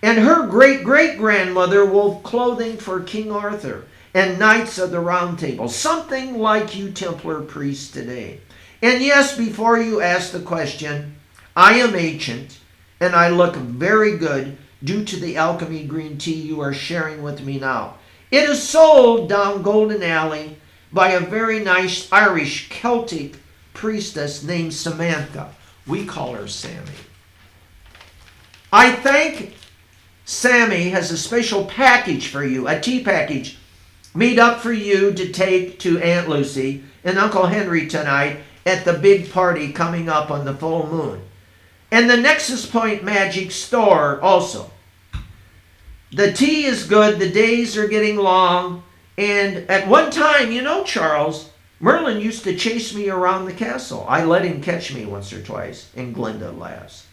And her great-great-grandmother wove clothing for King Arthur and Knights of the Round Table, something like you Templar priests today. And yes, before you ask the question, I am ancient, and I look very good due to the alchemy green tea you are sharing with me now. It is sold down Golden Alley by a very nice Irish Celtic priestess named Samantha. We call her Sammy. I think Sammy has a special package for you, a tea package, made up for you to take to Aunt Lucy and Uncle Henry tonight at the big party coming up on the full moon. And the Nexus Point Magic store also. The tea is good, the days are getting long, and at one time, you know, Charles, Merlin used to chase me around the castle. I let him catch me once or twice, and Glenda laughs.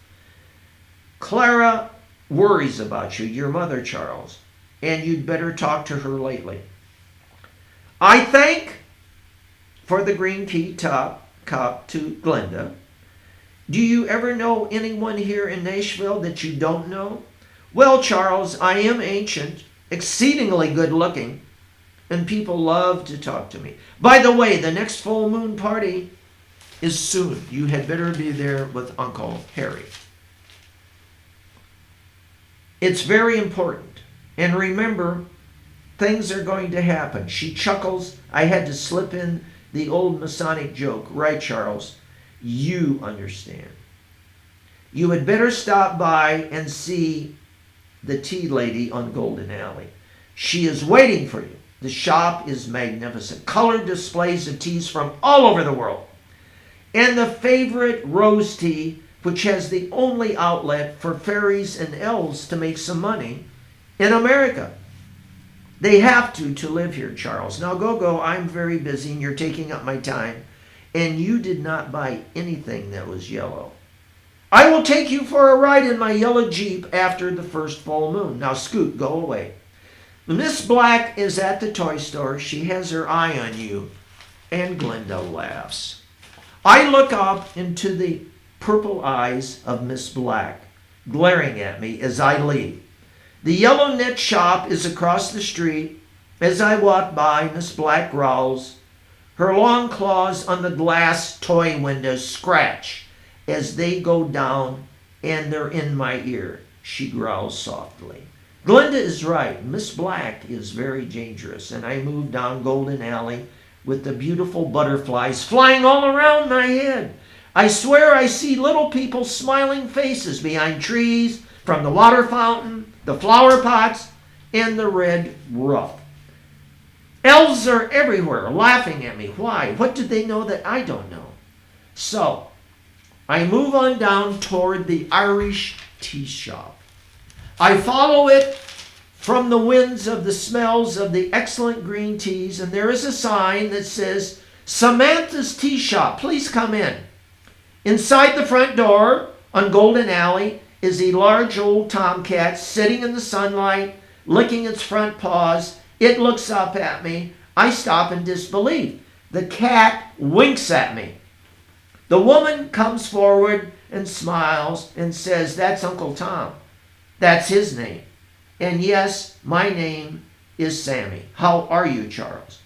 Clara worries about you, your mother, Charles, and you'd better talk to her lately. I thank for the green tea cup to Glenda. Do you ever know anyone here in Nashville that you don't know? Well, Charles, I am ancient, exceedingly good looking, and people love to talk to me. By the way, the next full moon party is soon. You had better be there with Uncle Harry. It's very important. And remember, things are going to happen. She chuckles. I had to slip in the old Masonic joke. Right, Charles? You understand. You had better stop by and see the tea lady on Golden Alley. She is waiting for you. The shop is magnificent. Colored displays of teas from all over the world. And the favorite rose tea, which has the only outlet for fairies and elves to make some money in America. They have to live here, Charles. Now go. I'm very busy and you're taking up my time. And you did not buy anything that was yellow. I will take you for a ride in my yellow Jeep after the first full moon. Now scoot, go away. Miss Black is at the toy store. She has her eye on you. And Glenda laughs. I look up into the purple eyes of Miss Black, glaring at me as I leave. The yellow knit shop is across the street. As I walk by, Miss Black growls. Her long claws on the glass toy windows scratch as they go down and they're in my ear. She growls softly. Glenda is right. Miss Black is very dangerous. And I move down Golden Alley with the beautiful butterflies flying all around my head. I swear I see little people's smiling faces behind trees, from the water fountain, the flower pots, and the red roof. Elves are everywhere, laughing at me. Why? What do they know that I don't know? So, I move on down toward the Irish tea shop. I follow it from the winds of the smells of the excellent green teas, and there is a sign that says, Samantha's Tea Shop, please come in. Inside the front door on Golden Alley is a large old tomcat sitting in the sunlight, licking its front paws. It looks up at me. I stop in disbelief. The cat winks at me. The woman comes forward and smiles and says, that's Uncle Tom. That's his name. And yes, my name is Sammy. How are you, Charles?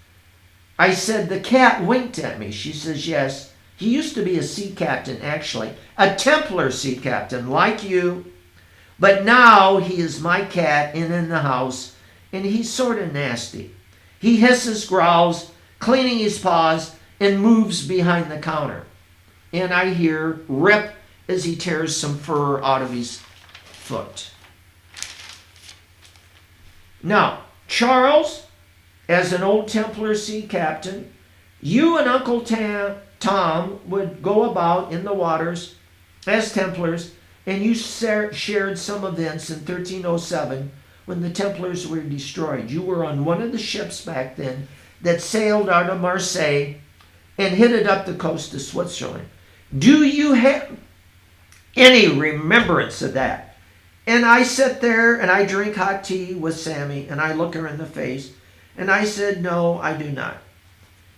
I said, the cat winked at me. She says, yes. He used to be a sea captain, actually. A Templar sea captain, like you. But now he is my cat and in the house, and he's sort of nasty. He hisses, growls, cleaning his paws, and moves behind the counter. And I hear rip as he tears some fur out of his foot. Now, Charles, as an old Templar sea captain, you and Uncle Tom would go about in the waters as Templars, and you shared some events in 1307 when the Templars were destroyed. You were on one of the ships back then that sailed out of Marseille and headed up the coast of Switzerland. Do you have any remembrance of that? And I sit there and I drink hot tea with Sammy and I look her in the face and I said, no, I do not.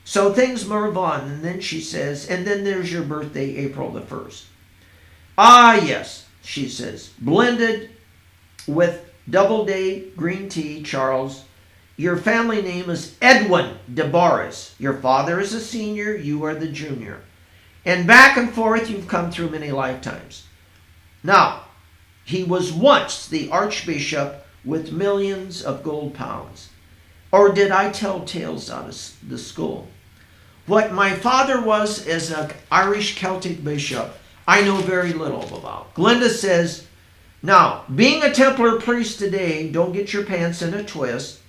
So things move on, and then she says, and then there's your birthday, April the 1st. Ah, yes, she says, blended with Doubleday green tea, Charles. Your family name is Edwin DeBarris. Your father is a senior, you are the junior. And back and forth, you've come through many lifetimes. Now, he was once the archbishop with millions of gold pounds. Or did I tell tales out of the school? What my father was as an Irish Celtic bishop, I know very little about. Glenda says, now, being a Templar priest today, don't get your pants in a twist.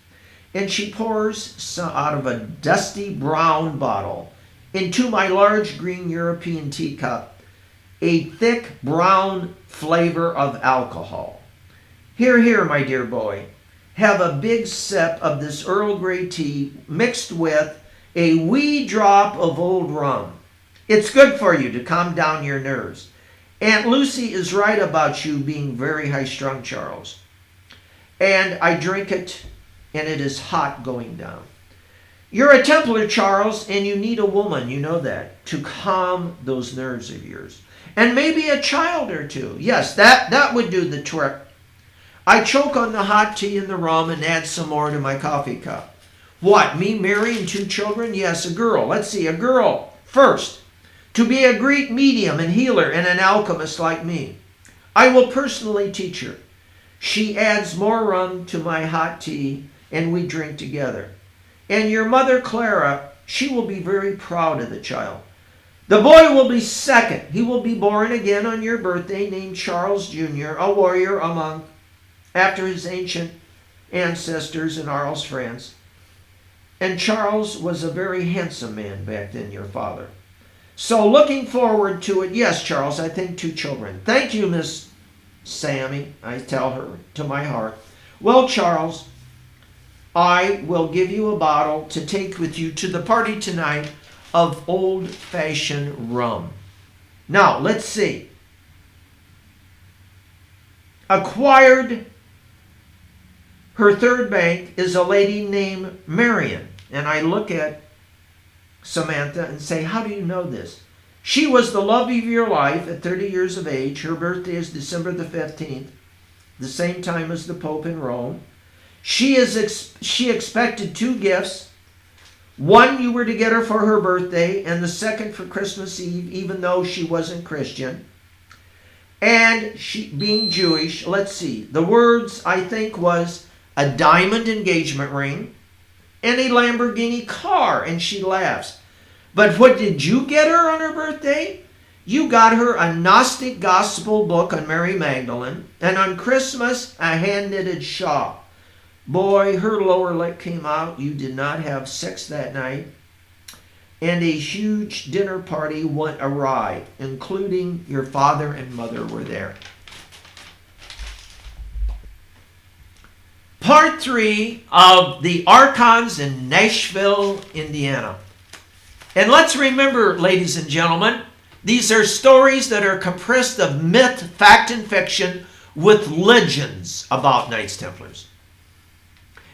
And she pours out of a dusty brown bottle into my large green European teacup a thick brown flavor of alcohol. Here, my dear boy. Have a big sip of this Earl Grey tea mixed with a wee drop of old rum. It's good for you to calm down your nerves. Aunt Lucy is right about you being very high-strung, Charles. And I drink it, and it is hot going down. You're a Templar, Charles, and you need a woman, you know that, to calm those nerves of yours. And maybe a child or two. Yes, that would do the trick. I choke on the hot tea and the rum and add some more to my coffee cup. What, me marrying 2 children? Yes, a girl. Let's see, a girl. First, to be a Greek medium and healer and an alchemist like me. I will personally teach her. She adds more rum to my hot tea and we drink together. And your mother, Clara, she will be very proud of the child. The boy will be second. He will be born again on your birthday, named Charles Jr., a warrior, a monk, after his ancient ancestors in Arles, France. And Charles was a very handsome man back then, your father. So looking forward to it, yes, Charles, I think 2 children. Thank you, Miss Sammy, I tell her to my heart. Well, Charles, I will give you a bottle to take with you to the party tonight of old-fashioned rum. Now, let's see. Acquired her third bank is a lady named Marion. And I look at Samantha and say, how do you know this? She was the love of your life at 30 years of age. Her birthday is December the 15th, the same time as the Pope in Rome. She expected 2 gifts. One you were to get her for her birthday, and the second for Christmas Eve, even though she wasn't Christian. And she, being Jewish, let's see, the words I think was a diamond engagement ring and a Lamborghini car, and she laughs. But what did you get her on her birthday? You got her a Gnostic gospel book on Mary Magdalene, and on Christmas, a hand-knitted shawl. Boy, her lower lip came out. You did not have sex that night. And a huge dinner party went awry, including your father and mother were there. Part 3 of the Archons in Nashville, Indiana. And let's remember, ladies and gentlemen, these are stories that are compressed of myth, fact, and fiction with legends about Knights Templars.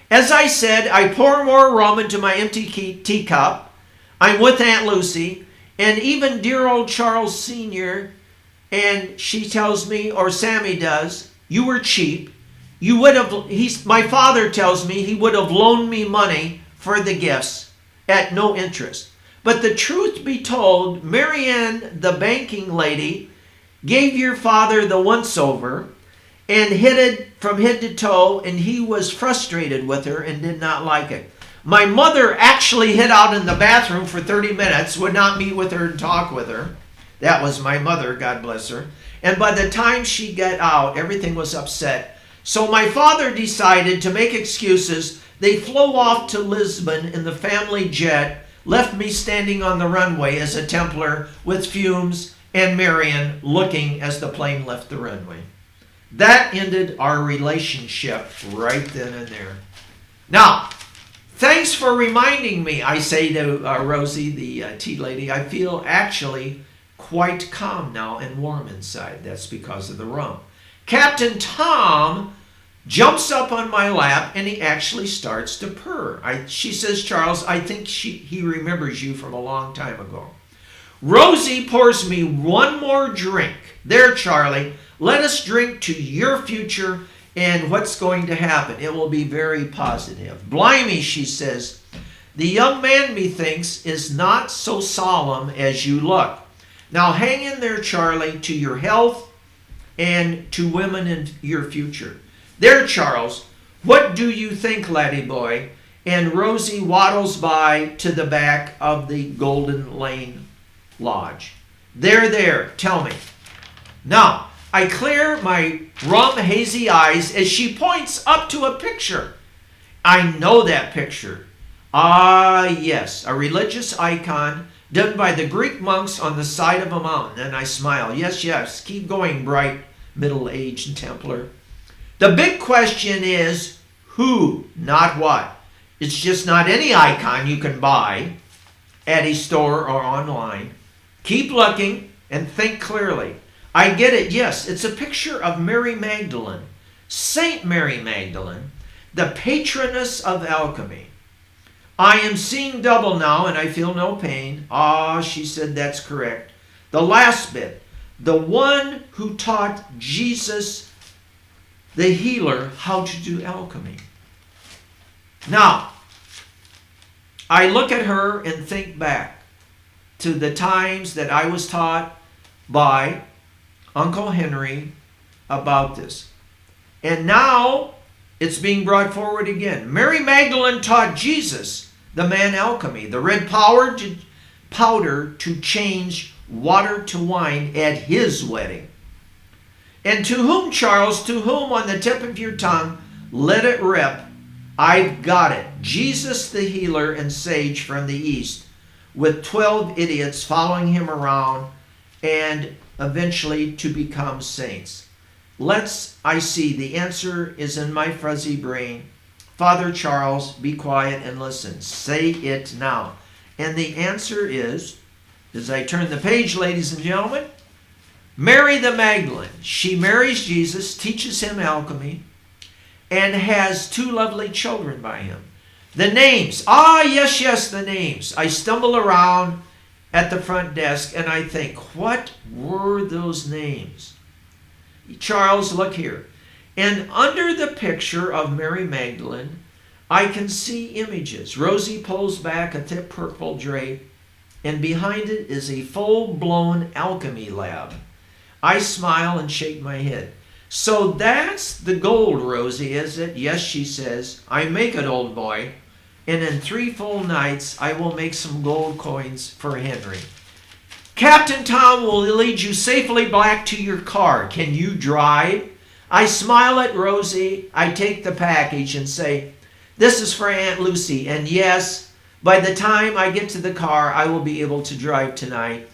As I said, I pour more rum into my empty teacup. I'm with Aunt Lucy, and even dear old Charles Sr., and she tells me, or Sammy does, you were cheap. You would have, my father tells me he would have loaned me money for the gifts at no interest. But the truth be told, Marianne, the banking lady, gave your father the once-over and hit it from head to toe, and he was frustrated with her and did not like it. My mother actually hid out in the bathroom for 30 minutes, would not meet with her and talk with her. That was my mother, God bless her. And by the time she got out, everything was upset. So my father decided to make excuses. They flew off to Lisbon in the family jet, left me standing on the runway as a Templar with Fumes and Marion looking as the plane left the runway. That ended our relationship right then and there. Now, thanks for reminding me, I say to Rosie, the tea lady. I feel actually quite calm now and warm inside. That's because of the rum. Captain Tom jumps up on my lap and he actually starts to purr. She says, Charles, I think he remembers you from a long time ago. Rosie pours me one more drink. There, Charlie, let us drink to your future and what's going to happen. It will be very positive. Blimey, she says, the young man, methinks, is not so solemn as you look. Now hang in there, Charlie, to your health and to women in your future. There, Charles, what do you think, laddie boy? And Rosie waddles by to the back of the Golden Lane Lodge. There, tell me. Now, I clear my rum hazy eyes as she points up to a picture. I know that picture. Ah, yes, a religious icon done by the Greek monks on the side of a mountain. And I smile. Yes, keep going, bright middle-aged Templar. The big question is who, not what. It's just not any icon you can buy at a store or online. Keep looking and think clearly. I get it, yes, it's a picture of Mary Magdalene, Saint Mary Magdalene, the patroness of alchemy. I am seeing double now and I feel no pain. Ah, she said, that's correct. The last bit, the one who taught Jesus the healer how to do alchemy. Now, I look at her and think back to the times that I was taught by Uncle Henry about this. And now It's being brought forward again. Mary Magdalene taught Jesus, the man alchemy, the red powder to change water to wine at his wedding. And to whom, Charles, to whom on the tip of your tongue, let it rip, I've got it. Jesus the healer and sage from the east, with 12 idiots following him around and eventually to become saints. I see the answer is in my fuzzy brain. Father Charles, be quiet and listen. Say it now. And the answer is, as I turn the page, ladies and gentlemen, Mary the Magdalene. She marries Jesus, teaches him alchemy, and has 2 lovely children by him. The names. Yes, the names. I stumble around at the front desk and I think, what were those names? Charles, look here. And under the picture of Mary Magdalene, I can see images. Rosie pulls back a thick purple drape, and behind it is a full-blown alchemy lab. I smile and shake my head. So that's the gold, Rosie, is it? Yes, she says. I make it, old boy. And in 3 full nights, I will make some gold coins for Henry. Captain Tom will lead you safely back to your car. Can you drive? I smile at Rosie. I take the package and say, this is for Aunt Lucy. And yes, by the time I get to the car, I will be able to drive tonight.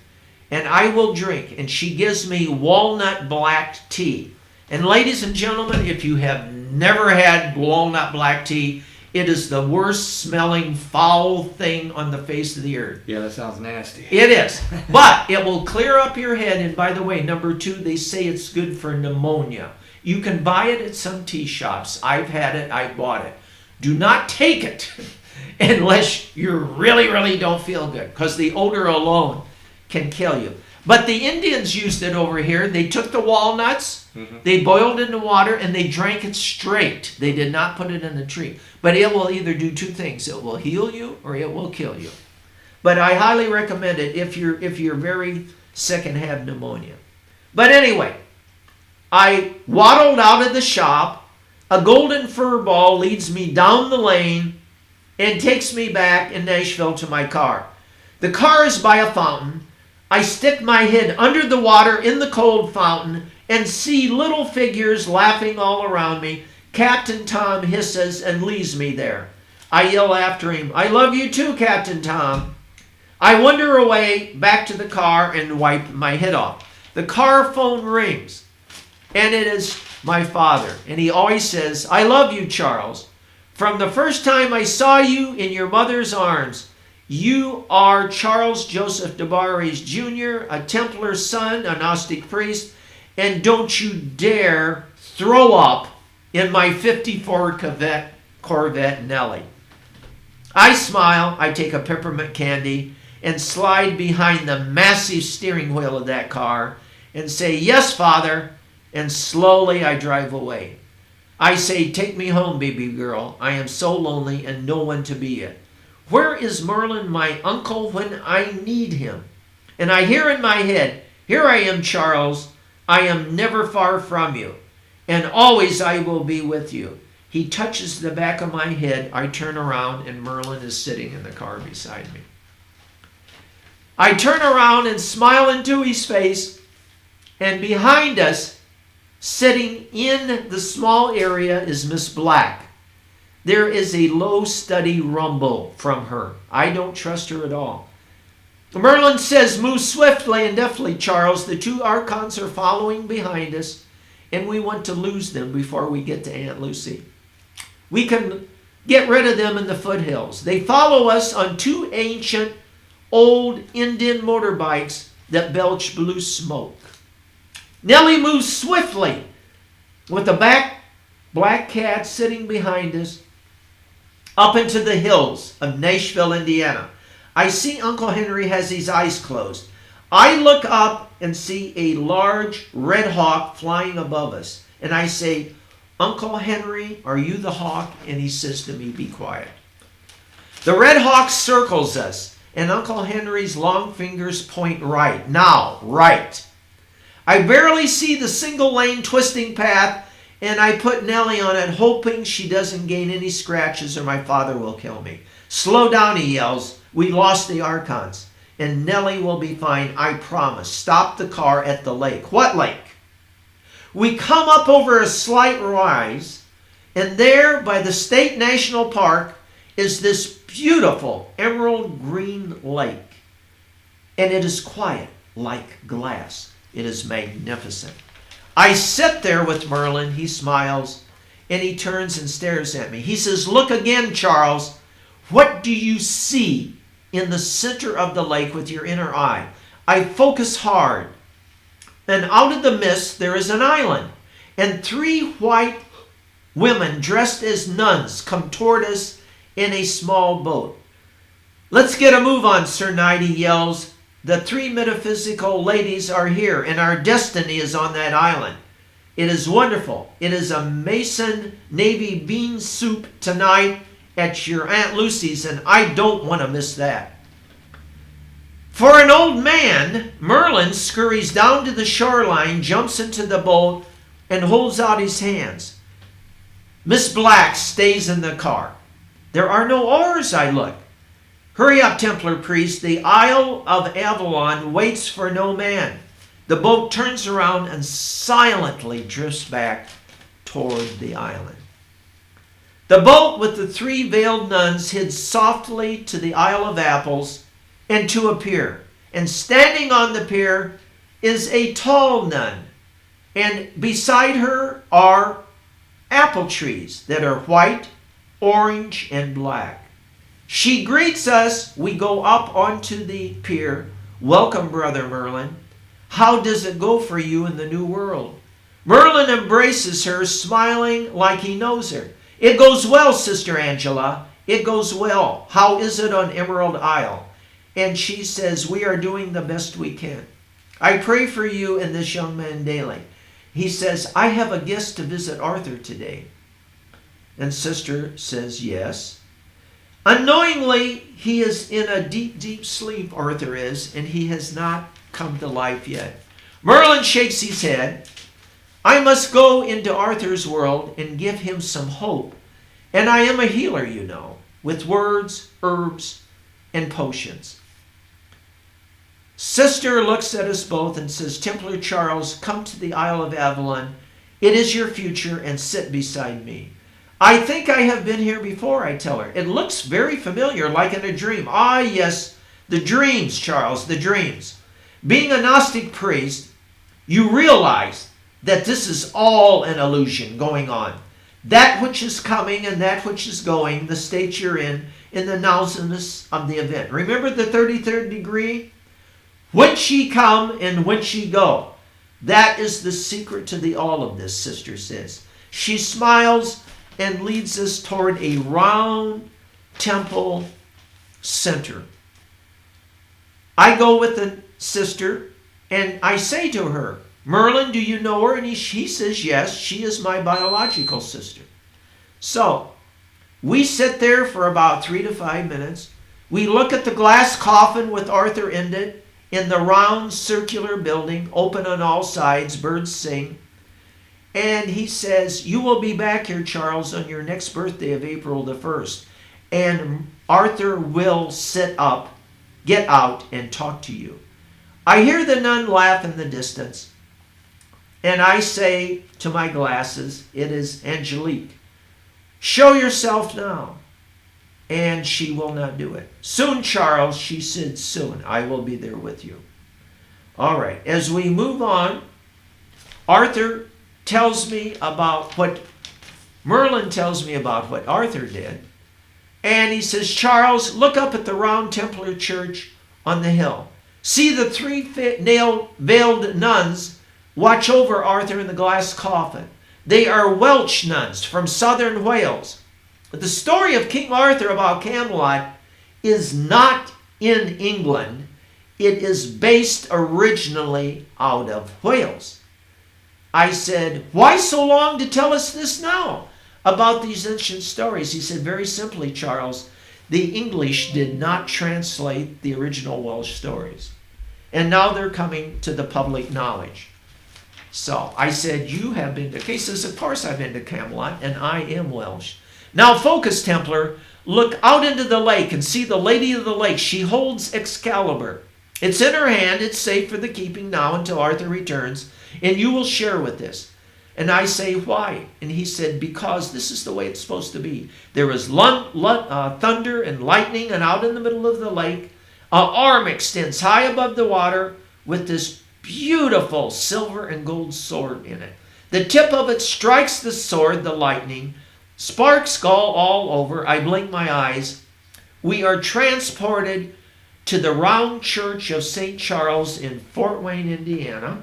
And I will drink. And she gives me walnut black tea. And ladies and gentlemen, if you have never had walnut black tea, it is the worst smelling foul thing on the face of the earth. Yeah, that sounds nasty. It is. But it will clear up your head. And by the way, number 2, they say it's good for pneumonia. You can buy it at some tea shops. I've had it. I bought it. Do not take it unless you really, really don't feel good, because the odor alone can kill you. But the Indians used it over here. They took the walnuts, they boiled it in the water, and they drank it straight. They did not put it in the tree. But it will either do 2 things. It will heal you or it will kill you. But I highly recommend it if you're very sick and have pneumonia. But anyway, I waddled out of the shop. A golden fur ball leads me down the lane and takes me back in Nashville to my car. The car is by a fountain. I stick my head under the water in the cold fountain and see little figures laughing all around me. Captain Tom hisses and leaves me there. I yell after him, I love you too, Captain Tom. I wander away back to the car and wipe my head off. The car phone rings, and it is my father. And he always says, I love you, Charles. From the first time I saw you in your mother's arms, you are Charles Joseph DeBarres Jr., a Templar son, a Gnostic priest, and don't you dare throw up in my 54 Corvette Nellie. I smile, I take a peppermint candy, and slide behind the massive steering wheel of that car and say, yes, Father, and slowly I drive away. I say, take me home, baby girl. I am so lonely and no one to be it. Where is Merlin, my uncle, when I need him? And I hear in my head, here I am, Charles. I am never far from you, and always I will be with you. He touches the back of my head. I turn around, and Merlin is sitting in the car beside me. I turn around and smile into his face, and behind us, sitting in the small area, is Miss Black. There is a low, steady rumble from her. I don't trust her at all. Merlin says, move swiftly and deftly, Charles. The 2 Archons are following behind us, and we want to lose them before we get to Aunt Lucy. We can get rid of them in the foothills. They follow us on 2 ancient, old Indian motorbikes that belch blue smoke. Nellie moves swiftly with the black cat sitting behind us up into the hills of Nashville, Indiana. I see Uncle Henry has his eyes closed. I look up and see a large red hawk flying above us. And I say, Uncle Henry, are you the hawk? And he says to me, be quiet. The red hawk circles us, and Uncle Henry's long fingers point right. Now, right. I barely see the single lane twisting path, and I put Nellie on it, hoping she doesn't gain any scratches or my father will kill me. Slow down, he yells. We lost the Archons, and Nellie will be fine, I promise. Stop the car at the lake. What lake? We come up over a slight rise, and there by the State National Park is this beautiful emerald green lake. And it is quiet like glass. It is magnificent. I sit there with Merlin. He smiles, and he turns and stares at me. He says, look again, Charles. What do you see in the center of the lake with your inner eye? I focus hard. And out of the mist, there is an island. And 3 white women dressed as nuns come toward us in a small boat. Let's get a move on, Sir Knight, he yells. The 3 metaphysical ladies are here, and our destiny is on that island. It is wonderful. It is a Mason Navy bean soup tonight at your Aunt Lucy's, and I don't want to miss that. For an old man, Merlin scurries down to the shoreline, jumps into the boat, and holds out his hands. Miss Black stays in the car. There are no oars, I look. Hurry up, Templar priest. The Isle of Avalon waits for no man. The boat turns around and silently drifts back toward the island. The boat with the 3 veiled nuns hid softly to the Isle of Apples and to a pier. And standing on the pier is a tall nun. And beside her are apple trees that are white, orange, and black. She greets us. We go up onto the pier. Welcome, Brother Merlin. How does it go for you in the new world? Merlin embraces her, smiling like he knows her. It goes well, Sister Angela. It goes well. How is it on Emerald Isle? And she says, we are doing the best we can. I pray for you and this young man daily. He says, I have a guest to visit Arthur today. And Sister says, yes. Unknowingly, he is in a deep, deep sleep, Arthur is, and he has not come to life yet. Merlin shakes his head. I must go into Arthur's world and give him some hope. And I am a healer, you know, with words, herbs, and potions. Sister looks at us both and says, Templar Charles, come to the Isle of Avalon. It is your future, and sit beside me. I think I have been here before, I tell her. It looks very familiar, like in a dream. Ah, yes, the dreams, Charles, the dreams. Being a Gnostic priest, you realize that this is all an illusion going on. That which is coming and that which is going, the state you're in the nowness of the event. Remember the 33rd degree? Whence ye come and whence ye go. That is the secret to the all of this, Sister says. She smiles and leads us toward a round temple center. I go with the sister and I say to her, Merlin, do you know her? And he says, yes, she is my biological sister. So we sit there for about 3 to 5 minutes. We look at the glass coffin with Arthur in it, in the round circular building, open on all sides, birds sing. And he says, you will be back here, Charles, on your next birthday of April the 1st. And Arthur will sit up, get out, and talk to you. I hear the nun laugh in the distance. And I say to my glasses, it is Angelique. Show yourself now. And she will not do it. Soon, Charles, she said, soon. I will be there with you. All right. As we move on, Arthur tells me about what Merlin tells me about what Arthur did. And he says, Charles, look up at the round Templar church on the hill. See the 3 veiled nuns watch over Arthur in the glass coffin. They are Welsh nuns from southern Wales. The story of King Arthur about Camelot is not in England. It is based originally out of Wales. I said, why so long to tell us this now about these ancient stories? He said, very simply, Charles, the English did not translate the original Welsh stories. And now they're coming to the public knowledge. So I said, you have been to, he says, of course I've been to Camelot, and I am Welsh. Now focus, Templar. Look out into the lake and see the Lady of the Lake. She holds Excalibur. It's in her hand. It's safe for the keeping now until Arthur returns, and you will share with this. And I say, why? And he said, because this is the way it's supposed to be. There is thunder and lightning, and out in the middle of the lake, an arm extends high above the water with this beautiful silver and gold sword in it. The tip of it strikes the sword, the lightning, sparks go all over. I blink my eyes. We are transported to the round church of St. Charles in Fort Wayne, Indiana,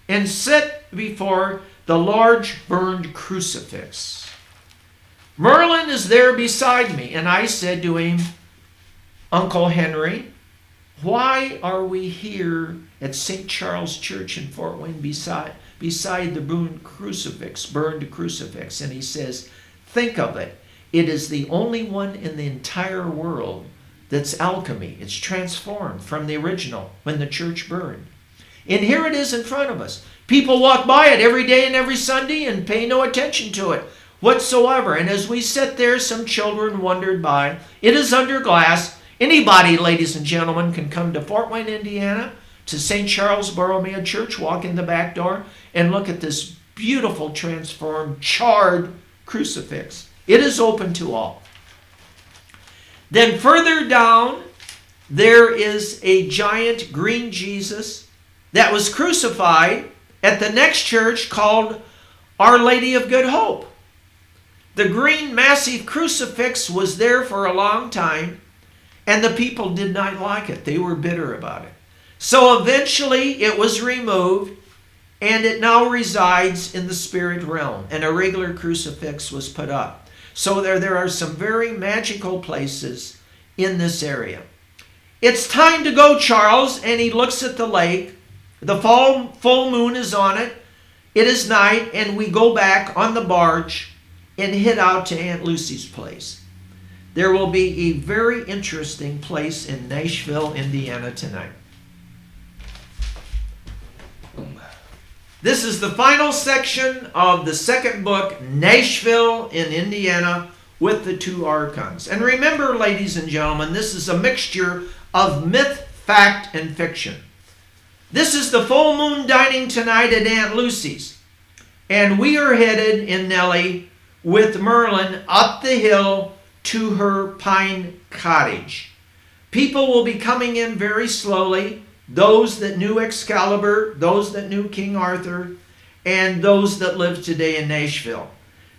and set before the large burned crucifix. Merlin is there beside me, and I said to him, Uncle Henry, why are we here at St. Charles Church in Fort Wayne beside the burned crucifix? And he says, think of it. It is the only one in the entire world that's alchemy. It's transformed from the original when the church burned. And here it is in front of us. People walk by it every day and every Sunday and pay no attention to it whatsoever. And as we sit there, some children wandered by. It is under glass. Anybody, ladies and gentlemen, can come to Fort Wayne, Indiana, to St. Charles Borromeo Church, walk in the back door, and look at this beautiful, transformed, charred crucifix. It is open to all. Then further down, there is a giant green Jesus that was crucified at the next church called Our Lady of Good Hope. The green massive crucifix was there for a long time, and the people did not like it. They were bitter about it. So eventually it was removed, and it now resides in the spirit realm, and a regular crucifix was put up. So there are some very magical places in this area. It's time to go, Charles, and he looks at the lake. The full moon is on it. It is night, and we go back on the barge and head out to Aunt Lucy's place. There will be a very interesting place in Nashville, Indiana tonight. This is the final section of the second book, Nashville in Indiana, with the two Archons. And remember, ladies and gentlemen, this is a mixture of myth, fact, and fiction. This is the full moon dining tonight at Aunt Lucy's. And we are headed in Nellie with Merlin up the hill to her pine cottage. People will be coming in very slowly. Those that knew Excalibur, those that knew King Arthur, and those that live today in Nashville.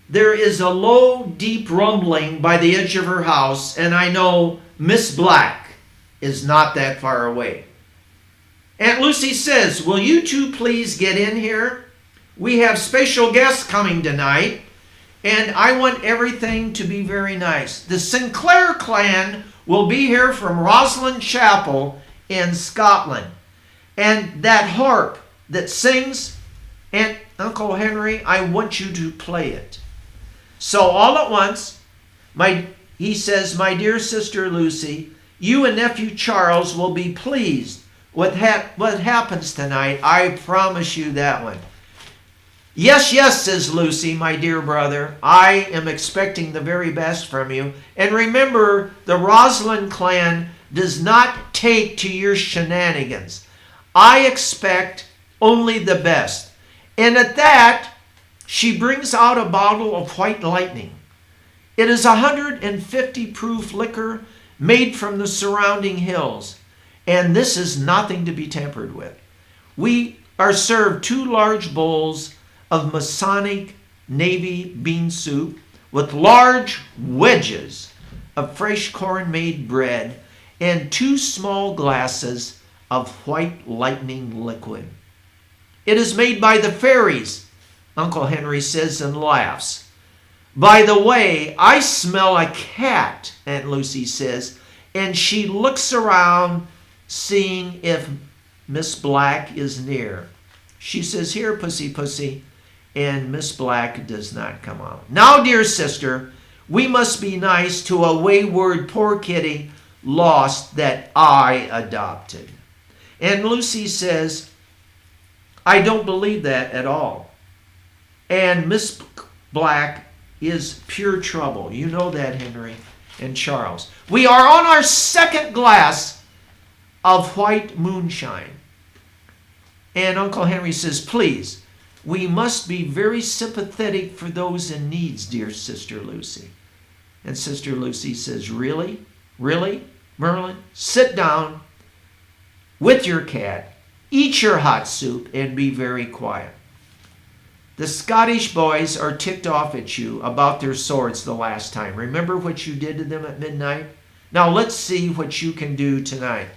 There is a low, deep rumbling by the edge of her house, and I know Miss Black is not that far away. Aunt Lucy says, will you two please get in here? We have special guests coming tonight, and I want everything to be very nice. The Sinclair clan will be here from Roslyn Chapel in Scotland. And that harp that sings, and Uncle Henry, I want you to play it. So all at once, he says, my dear sister Lucy, you and nephew Charles will be pleased with what happens tonight. I promise you that one. Yes, yes, says Lucy, my dear brother. I am expecting the very best from you. And remember, the Roslyn clan does not take to your shenanigans. I expect only the best. And at that, she brings out a bottle of white lightning. It is 150 proof liquor made from the surrounding hills. And this is nothing to be tampered with. We are served 2 large bowls of Masonic navy bean soup with large wedges of fresh corn-made bread and 2 small glasses of white lightning liquid. It is made by the fairies, Uncle Henry says and laughs. By the way, I smell a cat, Aunt Lucy says, and she looks around seeing if Miss Black is near. She says, here, pussy, pussy, and Miss Black does not come out. Now, dear sister, we must be nice to a wayward poor kitty lost that I adopted. And Lucy says, I don't believe that at all. And Miss Black is pure trouble. You know that, Henry and Charles. We are on our second glass of white moonshine. And Uncle Henry says, please, we must be very sympathetic for those in needs, dear Sister Lucy. And Sister Lucy says, really? Really? Merlin, sit down with your cat, eat your hot soup, and be very quiet. The Scottish boys are ticked off at you about their swords the last time. Remember what you did to them at midnight? Now let's see what you can do tonight.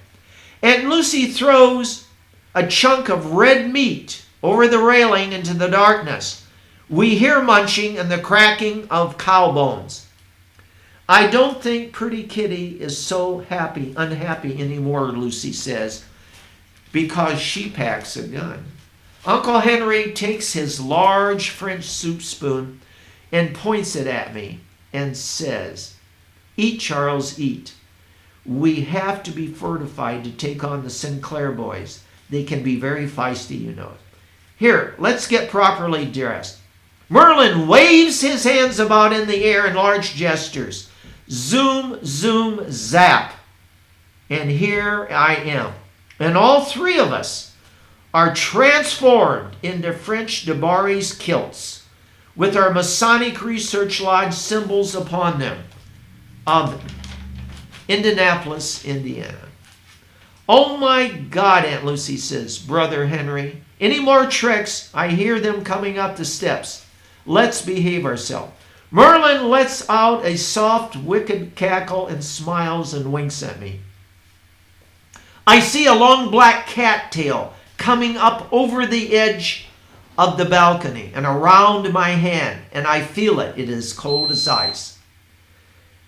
And Lucy throws a chunk of red meat over the railing into the darkness. We hear munching and the cracking of cow bones. I don't think Pretty Kitty is so unhappy anymore, Lucy says, because she packs a gun. Uncle Henry takes his large French soup spoon and points it at me and says, eat, Charles, eat. We have to be fortified to take on the Sinclair boys. They can be very feisty, you know. Here, let's get properly dressed. Merlin waves his hands about in the air in large gestures. Zoom, zoom, zap. And here I am. And all three of us are transformed into French Debarry's kilts with our Masonic Research Lodge symbols upon them of Indianapolis, Indiana. Oh my God, Aunt Lucy says, Brother Henry, any more tricks? I hear them coming up the steps. Let's behave ourselves. Merlin lets out a soft, wicked cackle and smiles and winks at me. I see a long black cat tail coming up over the edge of the balcony and around my hand, and I feel it. It is cold as ice.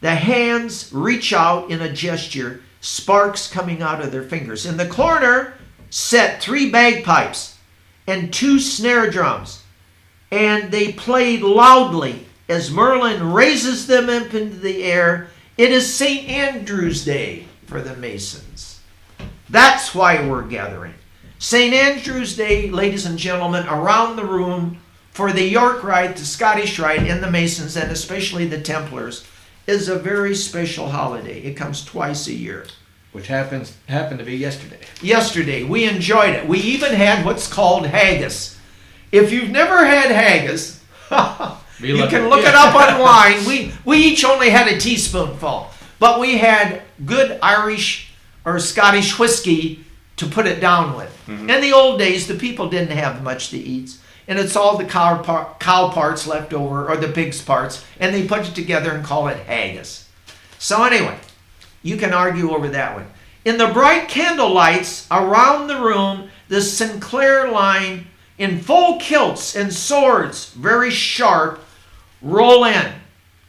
The hands reach out in a gesture, sparks coming out of their fingers. In the corner set 3 bagpipes and 2 snare drums, and they played loudly as Merlin raises them up into the air. It is St. Andrew's Day for the Masons. That's why we're gathering. St. Andrew's Day, ladies and gentlemen, around the room for the York Rite, the Scottish Rite, and the Masons, and especially the Templars, is a very special holiday. It comes twice a year. Which happened to be yesterday. Yesterday. We enjoyed it. We even had what's called haggis. If you've never had haggis, you can look it up online. We each only had a teaspoonful, but we had good Irish or Scottish whiskey to put it down with. Mm-hmm. In the old days, the people didn't have much to eat, and it's all the cow parts left over, or the pig's parts, and they put it together and call it haggis. So anyway, you can argue over that one. In the bright candle lights around the room, the Sinclair line in full kilts and swords, very sharp, roll in.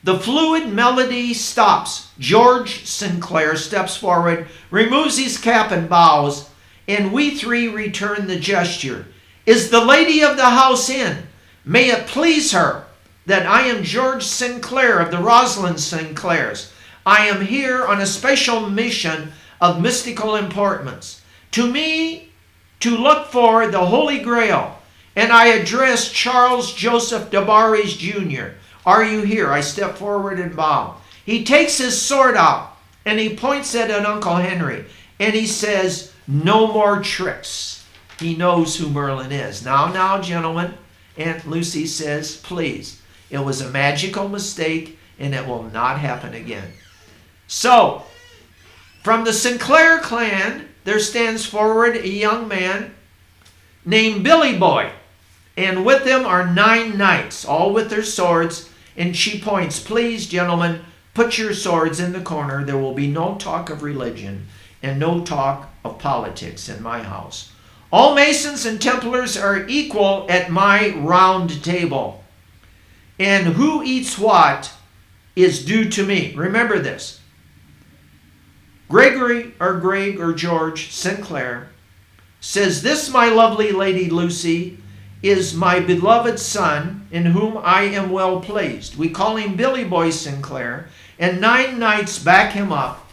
The fluid melody stops. George Sinclair steps forward, removes his cap and bows, and we 3 return the gesture. Is the lady of the house in? May it please her that I am George Sinclair of the Rosalind Sinclairs. I am here on a special mission of mystical importance. To me, to look for the Holy Grail, and I address Charles Joseph Debarry's Jr. Are you here? I step forward and bow. He takes his sword out, and he points it at Uncle Henry, and he says, no more tricks. He knows who Merlin is. Now, gentlemen, Aunt Lucy says, please, it was a magical mistake, and it will not happen again. So, from the Sinclair clan, there stands forward a young man named Billy Boy, and with them are 9 knights, all with their swords, and she points, please, gentlemen, put your swords in the corner. There will be no talk of religion and no talk of politics in my house. All Masons and Templars are equal at my round table, and who eats what is due to me. Remember this. Gregory or Greg or George Sinclair says, this, my lovely lady Lucy, is my beloved son in whom I am well pleased. We call him Billy Boy Sinclair, and 9 knights back him up.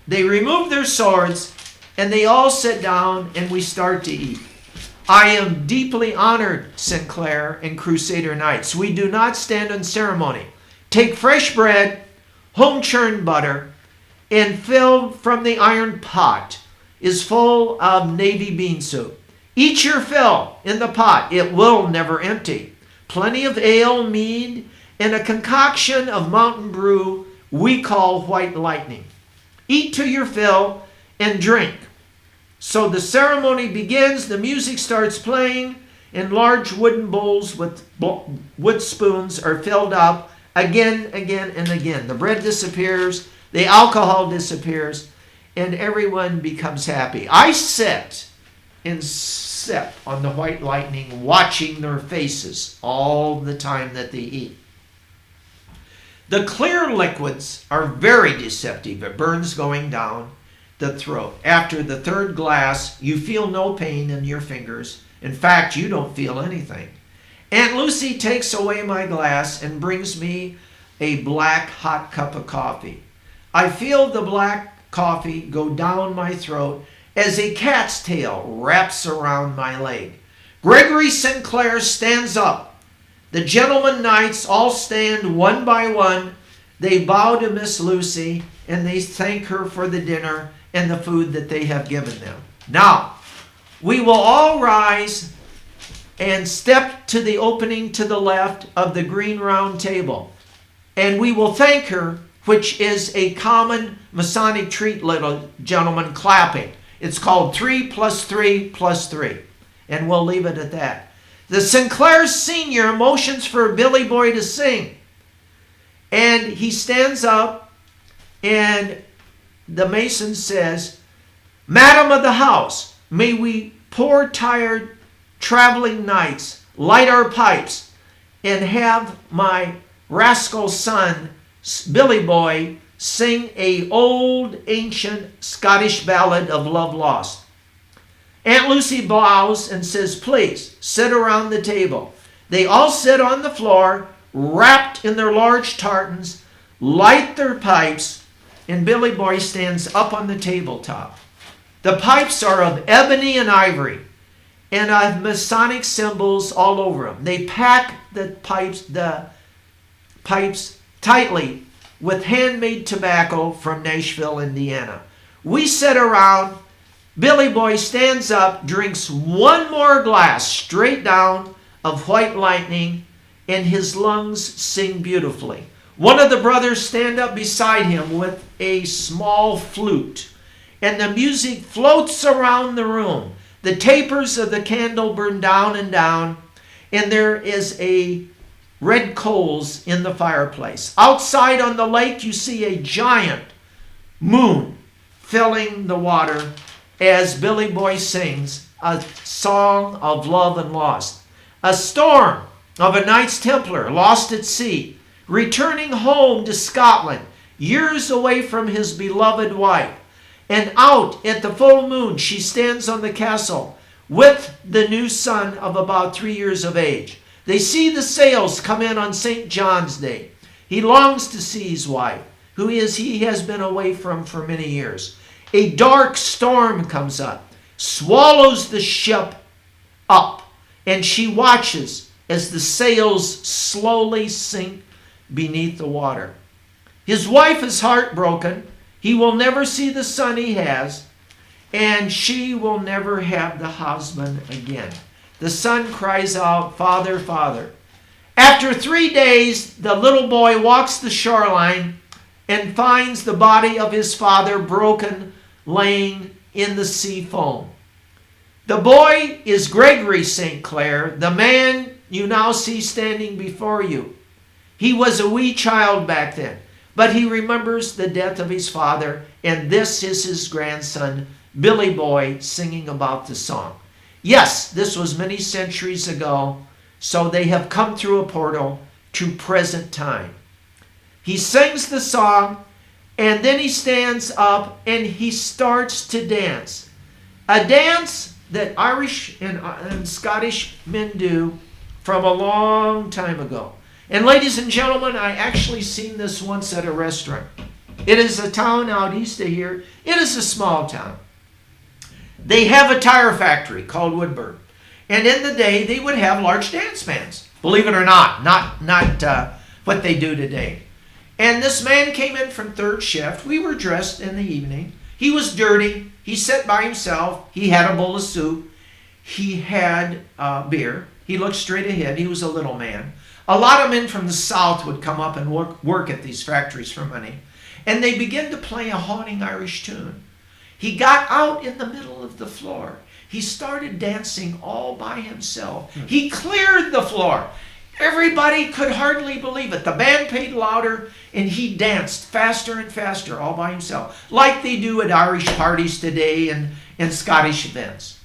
They remove their swords, and they all sit down, and we start to eat. I am deeply honored, Sinclair and Crusader Knights. We do not stand on ceremony. Take fresh bread, home-churned butter, and filled from the iron pot is full of navy bean soup. Eat your fill in the pot. It will never empty. Plenty of ale, mead, and a concoction of mountain brew we call white lightning. Eat to your fill and drink. So the ceremony begins. The music starts playing, and large wooden bowls with wood spoons are filled up again, and again. The bread disappears, the alcohol disappears, and everyone becomes happy. I sit and sip on the white lightning, watching their faces all the time that they eat. The clear liquids are very deceptive. It burns going down the throat. After the third glass, you feel no pain in your fingers. In fact, you don't feel anything. Aunt Lucy takes away my glass and brings me a black hot cup of coffee. I feel the black coffee go down my throat as a cat's tail wraps around my leg. Gregory Sinclair stands up. The gentlemen knights all stand one by one. They bow to Miss Lucy and they thank her for the dinner and the food that they have given them. Now, we will all rise and step to the opening to the left of the green round table. And we will thank her, which is a common Masonic treat, little gentlemen, clapping. It's called 3 + 3 + 3. And we'll leave it at that. The Sinclair Sr. motions for Billy Boy to sing. And he stands up and the Mason says, Madam of the house, may we poor tired traveling knights light our pipes and have my rascal son, Billy Boy, sing a old ancient Scottish ballad of love lost. Aunt Lucy bows and says, please sit around the table. They all sit on the floor, wrapped in their large tartans, light their pipes, and Billy Boy stands up on the tabletop. The pipes are of ebony and ivory and have Masonic symbols all over them. They pack the pipes tightly with handmade tobacco from Nashville, Indiana. We sit around. Billy Boy stands up, drinks one more glass straight down of white lightning, and his lungs sing beautifully. One of the brothers stand up beside him with a small flute, and the music floats around the room. The tapers of the candle burn down and down, and there is a red coals in the fireplace. Outside on the lake, you see a giant moon filling the water as Billy Boy sings a song of love and lost. A storm of a Knights Templar lost at sea, returning home to Scotland, years away from his beloved wife. And out at the full moon, she stands on the castle with the new son of about 3 years of age. They see the sails come in on St. John's Day. He longs to see his wife, who he has been away from for many years. A dark storm comes up, swallows the ship up, and she watches as the sails slowly sink beneath the water. His wife is heartbroken. He will never see the son he has, and she will never have the husband again. The son cries out, Father, Father. After 3 days, the little boy walks the shoreline and finds the body of his father broken, laying in the sea foam. The boy is Gregory St. Clair, the man you now see standing before you. He was a wee child back then, but he remembers the death of his father, and this is his grandson, Billy Boy, singing about the song. Yes, this was many centuries ago, so they have come through a portal to present time. He sings the song, and then he stands up and he starts to dance. A dance that Irish and Scottish men do from a long time ago. And ladies and gentlemen, I actually seen this once at a restaurant. It is a town out east of here. It is a small town. They have a tire factory called Woodburn. And in the day, they would have large dance bands. Believe it or not what they do today. And this man came in from third shift. We were dressed in the evening. He was dirty. He sat by himself. He had a bowl of soup. He had beer. He looked straight ahead. He was a little man. A lot of men from the south would come up and work at these factories for money. And they began to play a haunting Irish tune. He got out in the middle of the floor. He started dancing all by himself. He cleared the floor. Everybody could hardly believe it. The band played louder, and he danced faster and faster all by himself, like they do at Irish parties today and Scottish events.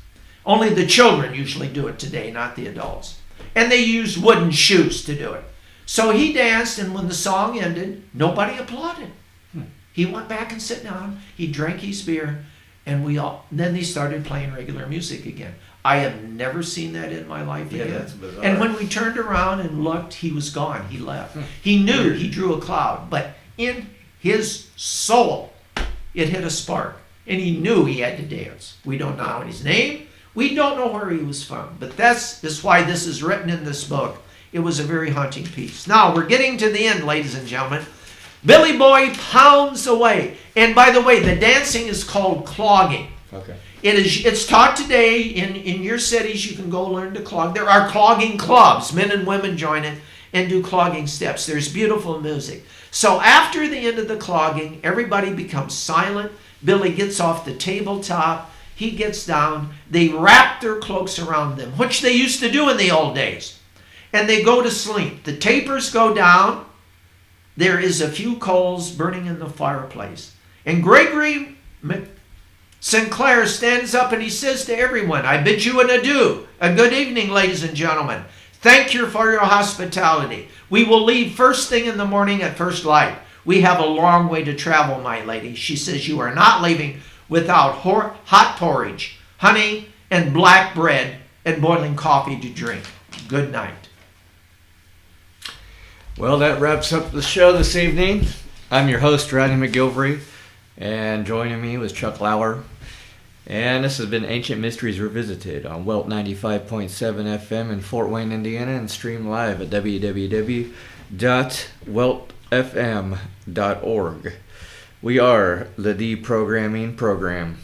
Only the children usually do it today, not the adults. And they use wooden shoes to do it. So he danced, and when the song ended, nobody applauded. He went back and sat down. He drank his beer, and then they started playing regular music again. I have never seen that in my life again. That's bizarre. And when we turned around and looked, he was gone. He left. He knew he drew a cloud, but in his soul, it hit a spark, and he knew he had to dance. We don't know his name. We don't know where he was from, but that's why this is written in this book. It was a very haunting piece. Now, we're getting to the end, ladies and gentlemen. Billy Boy pounds away. And by the way, the dancing is called clogging. Okay. It's taught today in your cities. You can go learn to clog. There are clogging clubs. Men and women join it and do clogging steps. There's beautiful music. So after the end of the clogging, everybody becomes silent. Billy gets off the tabletop. He gets down. They wrap their cloaks around them, which they used to do in the old days. And they go to sleep. The tapers go down. There is a few coals burning in the fireplace. And Gregory Sinclair stands up and he says to everyone, I bid you an adieu. A good evening, ladies and gentlemen. Thank you for your hospitality. We will leave first thing in the morning at first light. We have a long way to travel, my lady. She says, you are not leaving without hot porridge, honey, and black bread, and boiling coffee to drink. Good night. Well, that wraps up the show this evening. I'm your host, Rodney McGilvery, and joining me was Chuck Lauer. And this has been Ancient Mysteries Revisited on Welt 95.7 FM in Fort Wayne, Indiana, and streamed live at www.weltfm.org. We are the Deprogramming Program.